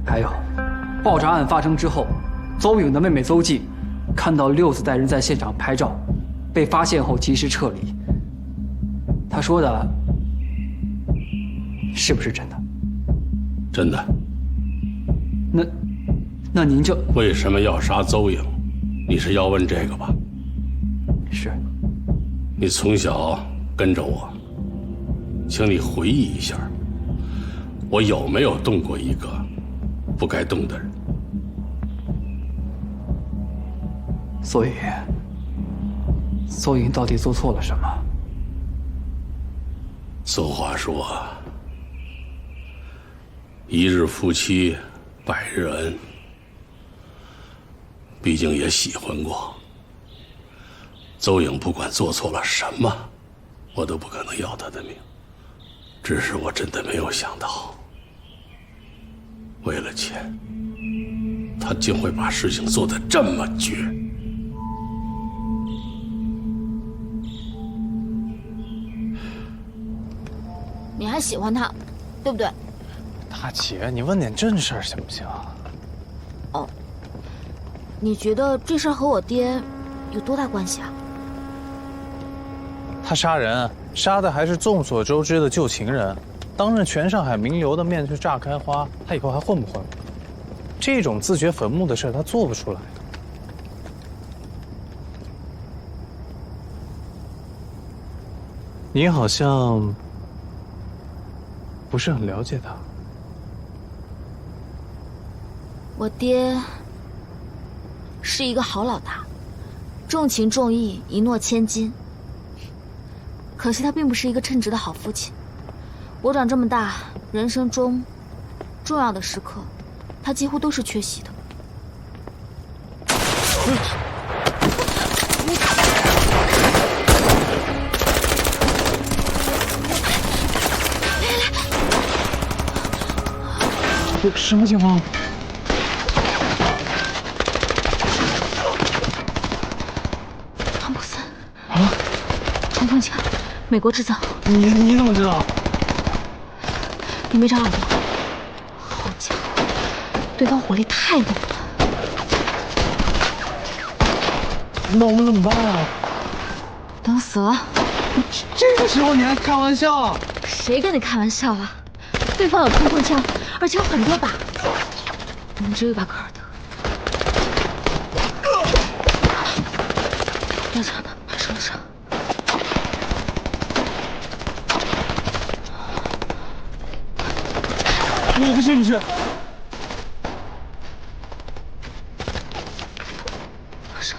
还有，爆炸案发生之后，邹颖的妹妹邹静看到六子带人在现场拍照，被发现后及时撤离。他说的是不是真的？真的。那您这为什么要杀邹颖？你是要问这个吧？是。你从小跟着我，请你回忆一下，我有没有动过一个不该动的人？所以，邹莹到底做错了什么？俗话说，一日夫妻百日恩。毕竟也喜欢过。邹颖不管做错了什么，我都不可能要她的命。只是我真的没有想到，为了钱，她竟会把事情做得这么绝。你还喜欢他，对不对？大姐，你问点正事儿行不行？哦，你觉得这事儿和我爹有多大关系啊？他杀人，杀的还是众所周知的旧情人，当着全上海名流的面去炸开花，他以后还混不混？这种自掘坟墓的事他做不出来的。你好像不是很了解他。我爹是一个好老大，重情重义，一诺千金。可惜他并不是一个称职的好父亲。我长这么大，人生中重要的时刻，他几乎都是缺席的。什么情况？汤普森啊，冲锋枪，美国制造。你怎么知道？你没长耳朵？好家伙，对方火力太猛了。那我们怎么办啊？等死了。这个时候你还开玩笑？谁跟你开玩笑啊？对方有冲锋枪，而且有很多把，我们只有一把科尔德。要抢的，马上上。我不信你去。放手，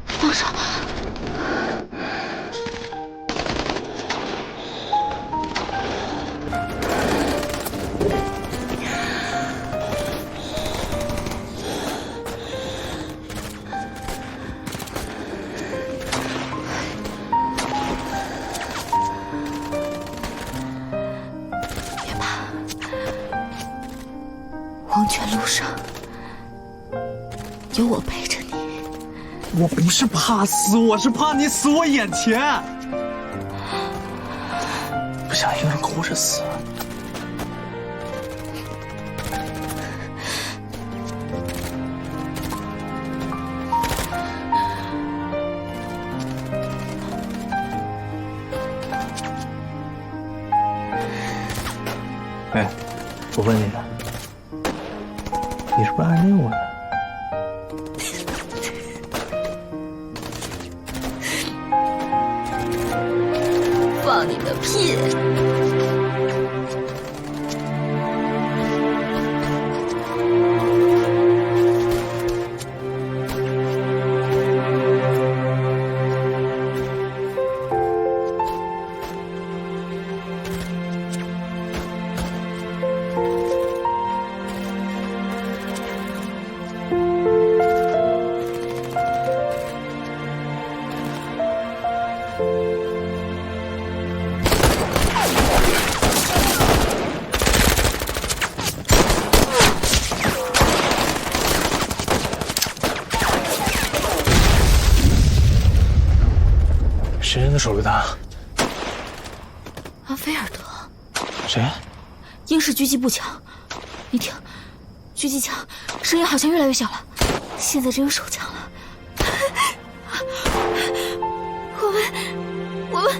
放手！黄泉路上有我陪着你。我不是怕死，我是怕你死我眼前。不想一个人哭着死。哎，我问你呢，你是不是暗恋我呢？放你个屁！谁人的手榴弹？阿菲尔德。谁？英式狙击步枪。你听，狙击枪声音好像越来越小了，现在只有手枪了。我们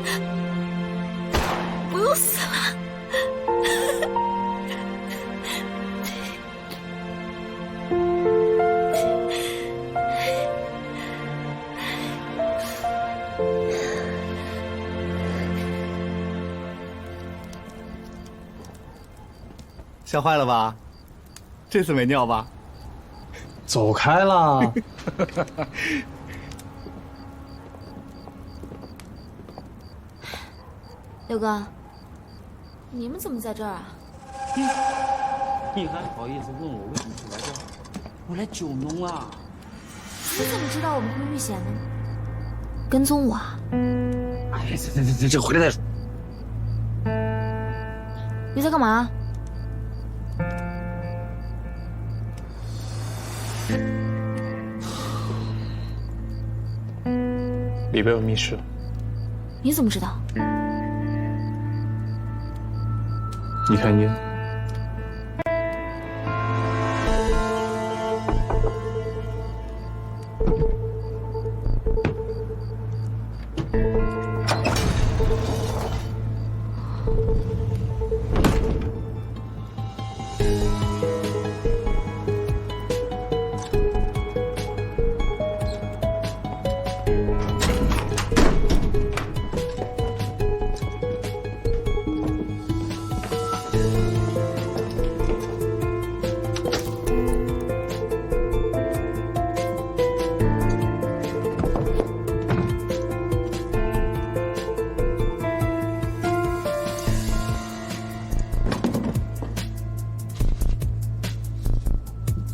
不用死了。吓坏了吧？这次没尿吧？走开啦！六哥，你们怎么在这儿啊？你还好意思问我为什么会来这儿？我来九龙啊！你怎么知道我们会遇险呢？跟踪我啊？哎，这回来再说。你在干嘛？里边有密室。你怎么知道？你看烟。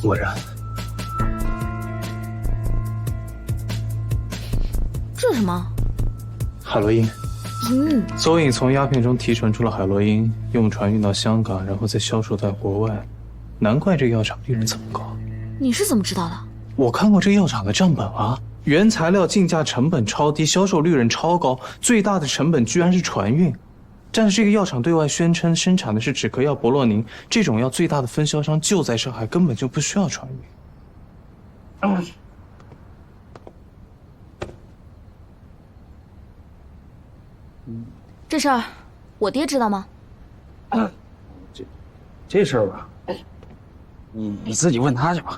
果然，这是什么？海洛因。邹颖从鸦片中提纯出了海洛因，用船运到香港，然后再销售到国外。难怪这个药厂利润这么高。你是怎么知道的？我看过这个药厂的账本啊，原材料进价成本超低，销售利润超高，最大的成本居然是船运。但是这个药厂对外宣称生产的是止咳药博洛宁，这种药最大的分销商就在上海，根本就不需要船运。这事儿，我爹知道吗？这事儿吧，你自己问他去吧。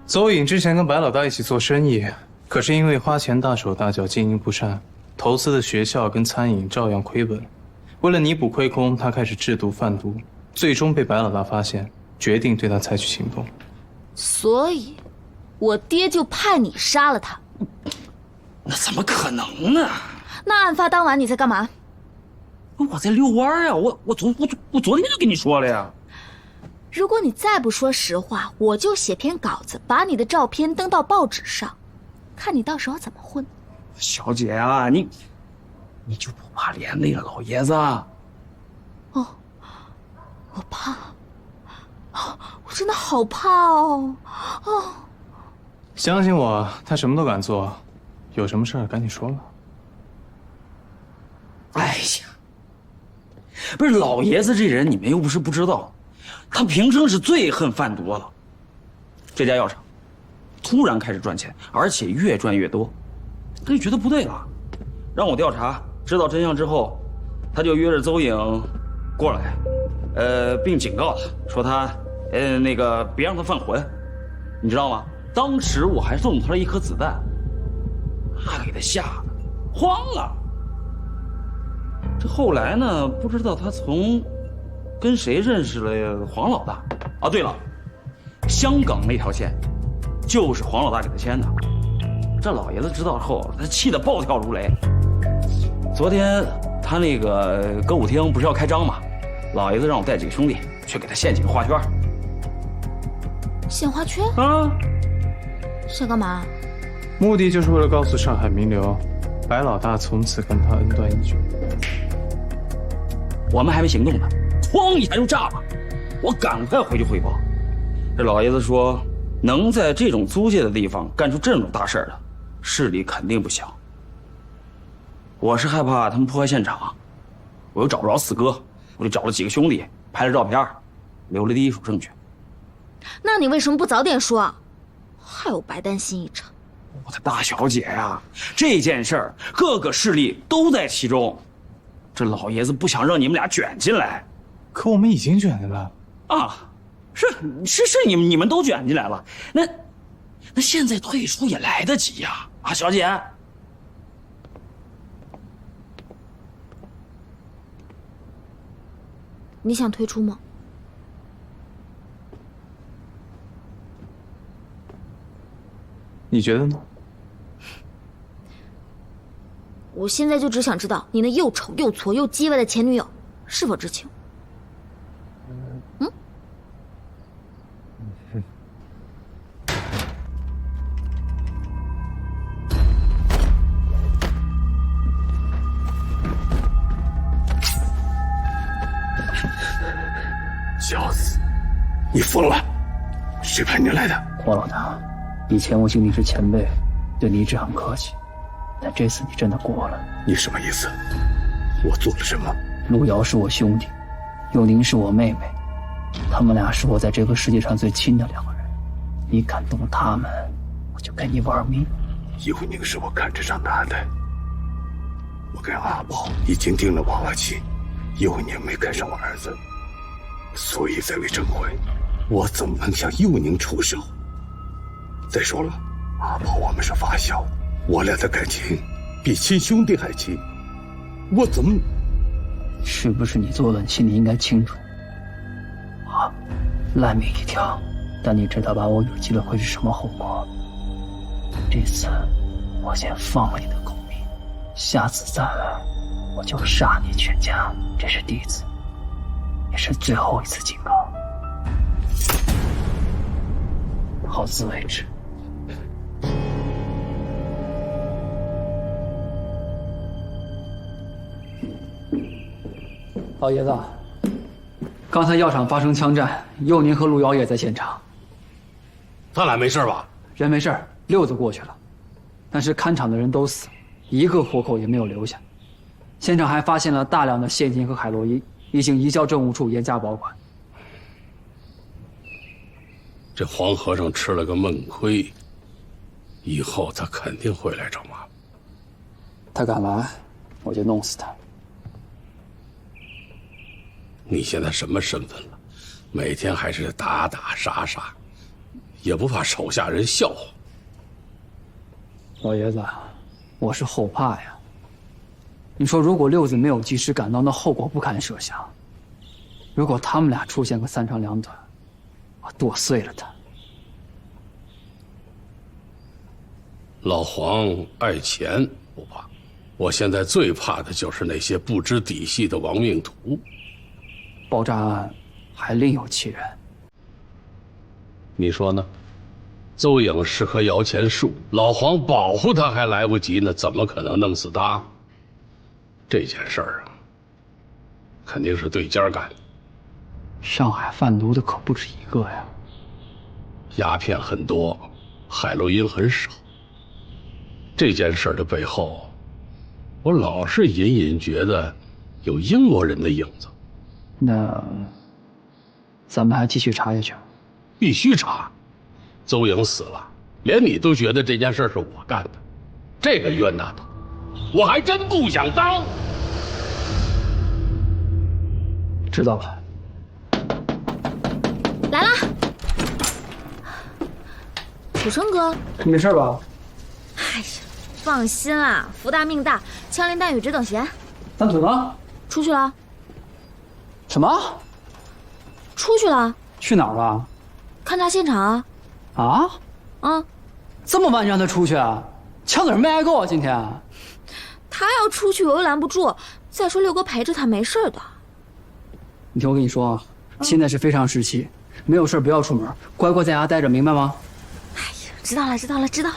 邹颖之前跟白老大一起做生意，可是因为花钱大手大脚，经营不善，投资的学校跟餐饮照样亏本。为了弥补亏空，他开始制毒贩毒，最终被白老大发现，决定对他采取行动。所以，我爹就派你杀了他。那怎么可能呢？那案发当晚你在干嘛？我在遛弯呀，我昨天就跟你说了呀。如果你再不说实话，我就写篇稿子，把你的照片登到报纸上，看你到时候怎么混。小姐啊，你就不怕连累了老爷子？哦，我怕，我真的好怕哦。相信我，他什么都敢做，有什么事儿赶紧说吧。哎呀，不是老爷子这人，你们又不是不知道，他平生是最恨贩毒了。这家药厂突然开始赚钱，而且越赚越多，他就觉得不对了，让我调查。知道真相之后，他就约着邹颖过来，并警告他说他，那个别让他犯浑，你知道吗？当时我还送他了一颗子弹，那给他吓得慌了。这后来呢，不知道他从跟谁认识了黄老大。啊，对了，香港那条线就是黄老大给他签的。这老爷子知道后，他气得暴跳如雷。昨天他那个歌舞厅不是要开张吗？老爷子让我带几个兄弟去给他献几个花圈。献花圈啊？是干嘛？目的就是为了告诉上海名流，白老大从此跟他恩断义绝。我们还没行动呢，哐一下就炸了。我赶快回去汇报。这老爷子说，能在这种租界的地方干出这种大事的，势力肯定不小。我是害怕他们破坏现场，我又找不着四哥，我就找了几个兄弟拍了照片，留了第一手证据。那你为什么不早点说啊？害我白担心一场。我的大小姐呀，这件事儿各个势力都在其中，这老爷子不想让你们俩卷进来。可我们已经卷进来了啊！是，你们都卷进来了，那现在退出也来得及呀！啊，小姐。你想退出吗？你觉得呢？我现在就只想知道你那又丑又矬又叽歪的前女友是否知情。小子，你疯了！谁派你来的？黄老大，以前我敬你是前辈，对你一直很客气，但这次你真的过了。你什么意思？我做了什么？路遥是我兄弟，幼宁是我妹妹，他们俩是我在这个世界上最亲的2个人。你敢动他们，我就跟你玩命。幼宁是我看着长大的，我跟阿宝已经定了娃娃亲，幼宁没赶上我儿子，所以才为证婚，我怎么能向幼宁出手？再说了，阿宝我们是发小，我俩的感情比亲兄弟还亲，我怎么……是不是你做的，你心里应该清楚。啊，烂命一条，但你知道把我惹急了会是什么后果？这次我先放了你的狗命，下次再来我就杀你全家。这是第一次，也是最后一次警告。好自为之。老爷子，刚才药厂发生枪战，幼宁和路遥也在现场。他俩没事吧？人没事，6子过去了，但是看场的人都死，一个活口也没有留下。现场还发现了大量的现金和海洛因，已经移交政务处严加保管。这黄和尚吃了个闷亏，以后他肯定会来找麻烦。他敢来，我就弄死他。你现在什么身份了？每天还是打打杀杀，也不怕手下人笑话。老爷子，我是后怕呀。你说，如果6子没有及时赶到，那后果不堪设想。如果他们俩出现个3长2短，我剁碎了他。老黄爱钱不怕，我现在最怕的就是那些不知底细的亡命徒。爆炸案还另有其人，你说呢？邹颖是棵摇钱树，老黄保护他还来不及呢，怎么可能弄死他？这件事儿啊，肯定是对家干的。上海贩毒的可不止一个呀，鸦片很多，海洛因很少。这件事的背后，我老是隐隐觉得有英国人的影子。那咱们还继续查下去？必须查。邹颖死了，连你都觉得这件事是我干的，这个冤大头，我还真不想当。知道了。来啦，楚生哥，你没事吧？哎呀，放心啦，福大命大，枪林弹雨只等闲。三腿呢？出去了。什么？出去了？去哪儿了？勘察现场啊。啊？啊！这么晚让他出去啊？枪子儿没挨够啊？今天？他要出去，我又拦不住。再说6哥陪着他，没事的。你听我跟你说啊，现在是非常时期，没有事不要出门，乖乖在家待着，明白吗？哎呀，知道了，知道了，知道了。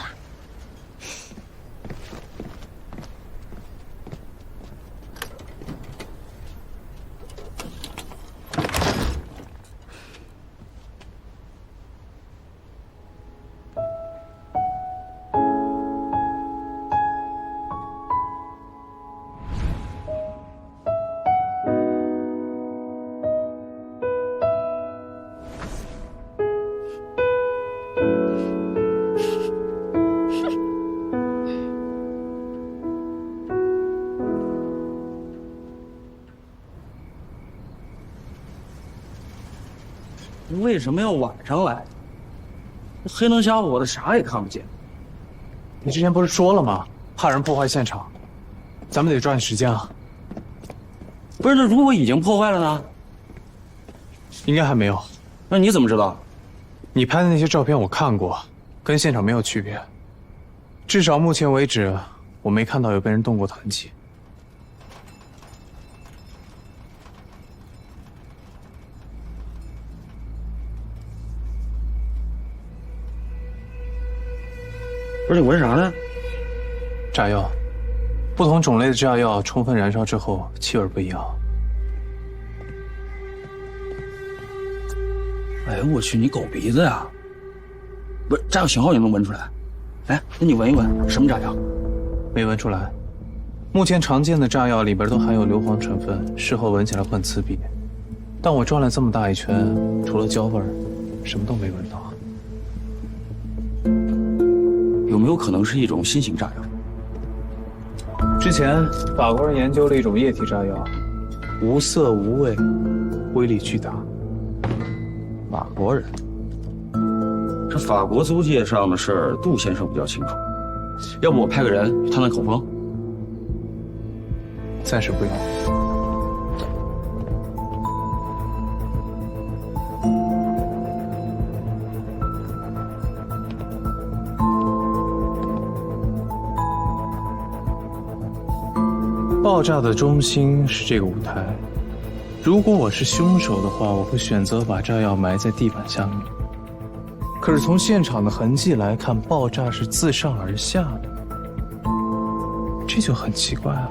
为什么要晚上来？黑灯瞎火的，啥也看不见。你之前不是说了吗？怕人破坏现场，咱们得抓紧时间啊。不是，那如果已经破坏了呢？应该还没有。那你怎么知道？你拍的那些照片我看过，跟现场没有区别。至少目前为止，我没看到有被人动过的痕迹。不是你闻啥呢？炸药，不同种类的炸药充分燃烧之后，气味不一样。哎呦我去，你狗鼻子呀！不是，炸药型号也能闻出来？哎，那你闻一闻，什么炸药？没闻出来。目前常见的炸药里边都含有硫磺成分，事后闻起来会很刺鼻。但我转了这么大一圈，除了焦味儿，什么都没闻到。有没有可能是一种新型炸药？之前法国人研究了一种液体炸药，无色无味，威力巨大。法国人，这法国租界上的事儿，杜先生比较清楚。要不我派个人去探探口风？暂时不用。爆炸的中心是这个舞台。如果我是凶手的话，我会选择把炸药埋在地板下面。可是从现场的痕迹来看，爆炸是自上而下的，这就很奇怪了。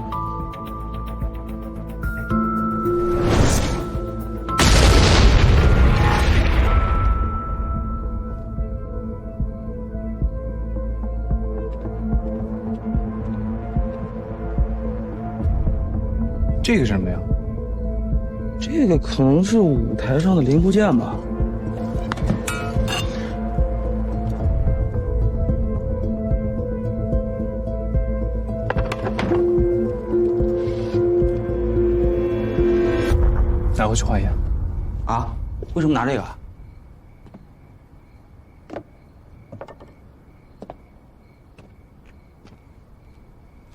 这个是什么呀？这个可能是舞台上的零部件吧。拿回去化验。啊？为什么拿这个？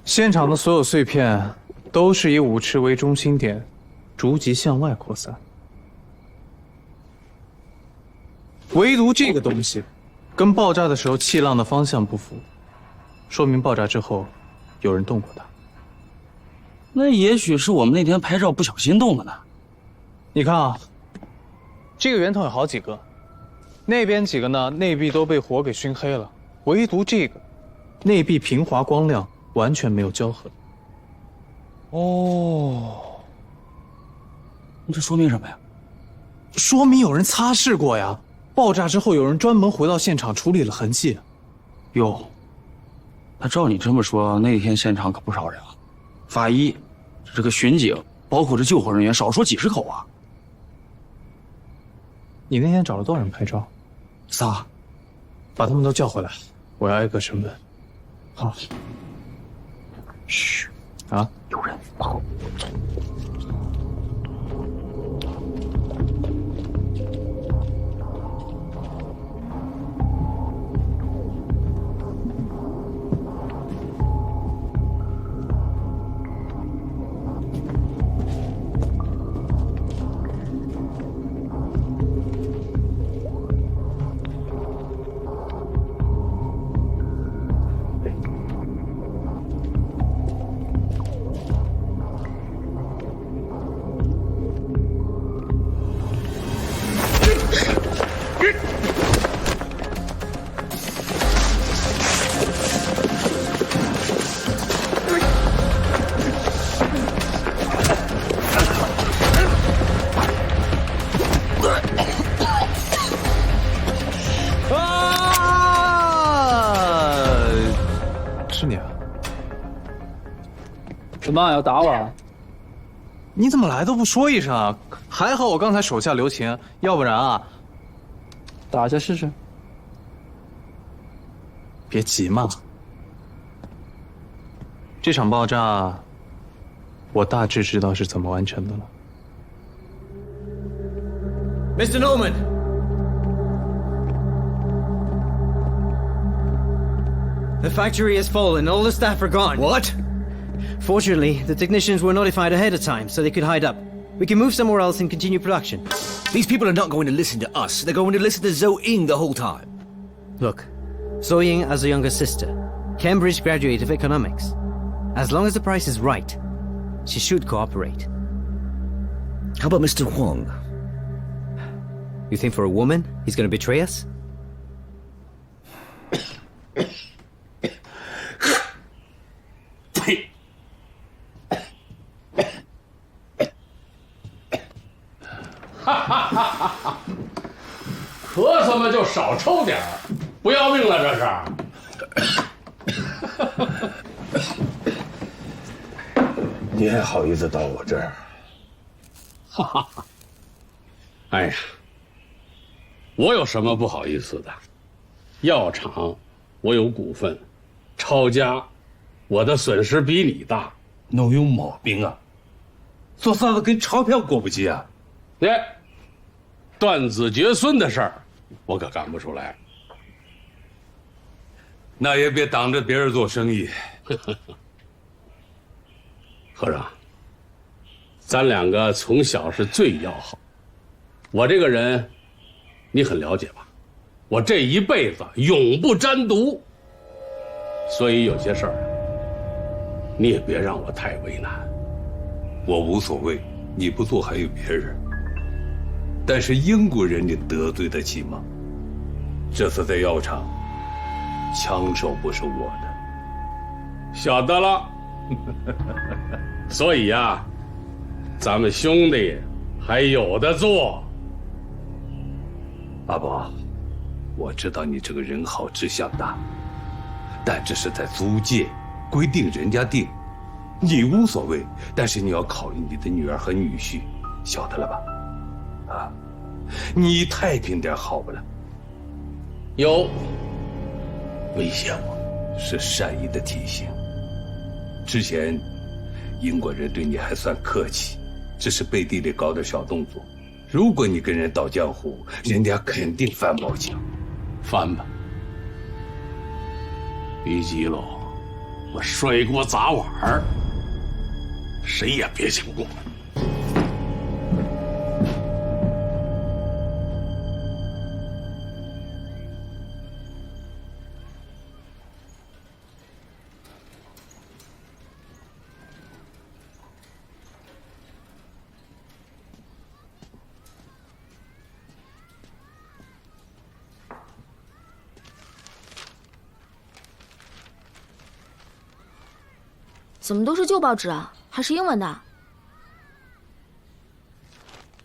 现场的所有碎片都是以舞池为中心点，逐级向外扩散。唯独这个东西，跟爆炸的时候气浪的方向不符，说明爆炸之后有人动过它。那也许是我们那天拍照不小心动的呢。你看啊，这个圆筒有好几个，那边几个呢，内壁都被火给熏黑了，唯独这个，内壁平滑光亮，完全没有焦痕。哦，那这说明什么呀？说明有人擦拭过呀。爆炸之后，有人专门回到现场处理了痕迹。哟，那照你这么说，那天现场可不少人啊，法医、这个巡警，包括这救火人员，少说几十口啊。你那天找了多少人拍照？3，把他们都叫回来，我要挨个审问。好。嘘，啊，有人。好。是你啊？怎么要打我啊？你怎么来都不说一声啊？还好我刚才手下留情，要不然啊，打一下试试。别急嘛。这场爆炸，我大致知道是怎么完成的了。Mr. Norman! The factory has fallen. All the staff are gone. What? Fortunately, the technicians were notified ahead of time, so they could hide up. We can move somewhere else and continue production. These people are not going to listen to us. They're going to listen to Zhou Ying the whole time. Look, Zhou Ying has a younger sister. Cambridge graduate of economics. As long as the price is right, she should cooperate. How about Mr. Huang? You think for a woman, he's gonna betray us? 咳嗽嘛就少抽点儿，不要命了这是。你还好意思到我这儿？哈哈哈！哎呀，我有什么不好意思的？药厂我有股份，抄家，我的损失比你大。侬有毛病啊！做啥子跟钞票过不去啊？断子绝孙的事儿，我可干不出来。那也别当着别人做生意。和尚，咱两个从小是最要好。我这个人，你很了解吧？我这一辈子永不沾毒，所以有些事儿，你也别让我太为难。我无所谓，你不做还有别人。但是英国人你得罪得起吗？这次在药厂，枪手不是我的。晓得了。所以呀，咱们兄弟还有的做。阿宝，我知道你这个人好志向大，但这是在租界，规定人家定，你无所谓，但是你要考虑你的女儿和女婿，晓得了吧？啊，你太平点好不了。有威胁我，是善意的提醒。之前英国人对你还算客气，只是背地里搞点小动作。如果你跟人倒江湖，人家肯定翻毛腔。翻吧，别急喽，我摔锅砸碗儿，谁也别想过。怎么都是旧报纸啊？还是英文的？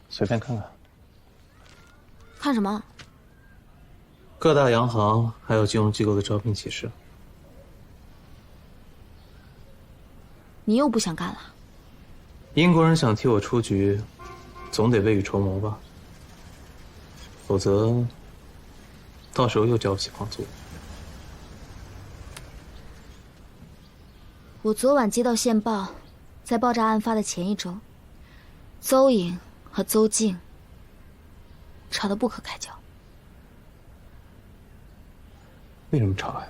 随便看看。看什么？各大洋行还有金融机构的招聘启事。你又不想干了？英国人想替我出局，总得未雨绸缪吧？否则，到时候又交不起房租。我昨晚接到线报，在爆炸案发的前一周，邹颖和邹静吵得不可开交。为什么吵呀？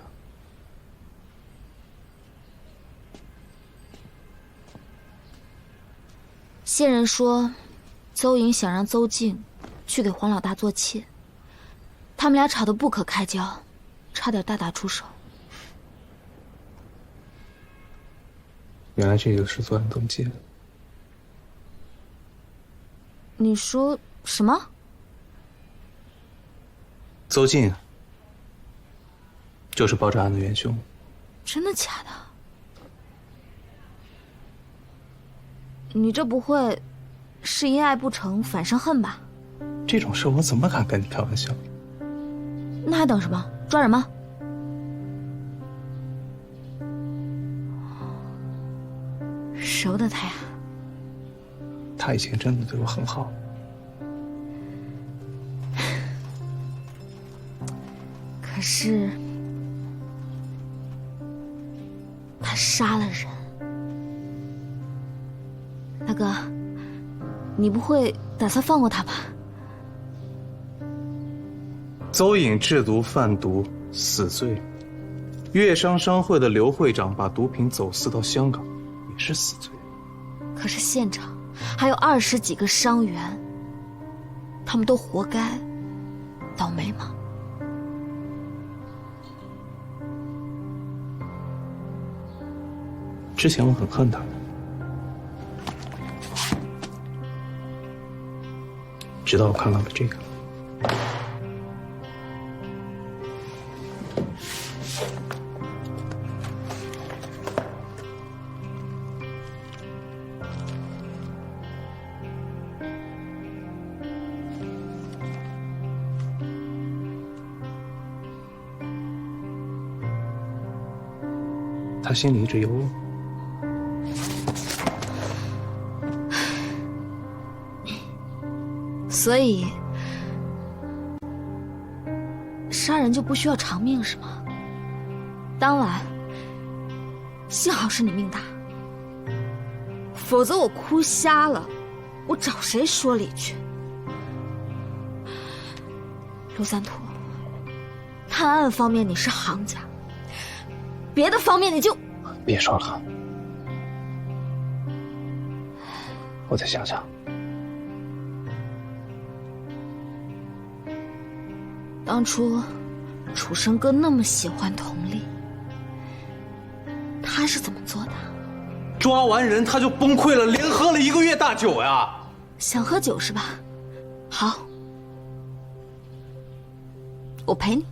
线人说，邹颖想让邹静去给黄老大做妾，他们俩吵得不可开交，差点大打出手。原来这就是作案动机。你说什么？邹静就是爆炸案的元凶。真的假的？你这不会是因爱不成反生恨吧？这种事我怎么敢跟你开玩笑？那还等什么？抓人吗？熟的他呀。他以前真的对我很好。可是他杀了人。大哥，你不会打算放过他吧？邹颖制毒贩毒死罪，粤商商会的刘会长把毒品走私到香港，也是死罪。可是现场还有20几个伤员，他们都活该，倒霉吗？之前我很恨他，直到我看到了这个。他心里一直有我。所以，杀人就不需要偿命是吗？当晚，幸好是你命大，否则我哭瞎了，我找谁说理去？陆三图，探案方面你是行家，别的方面你就……别说了，我再想想。当初，楚生哥那么喜欢佟丽，他是怎么做的？抓完人他就崩溃了，连喝了1个月大酒呀！想喝酒是吧？好，我陪你。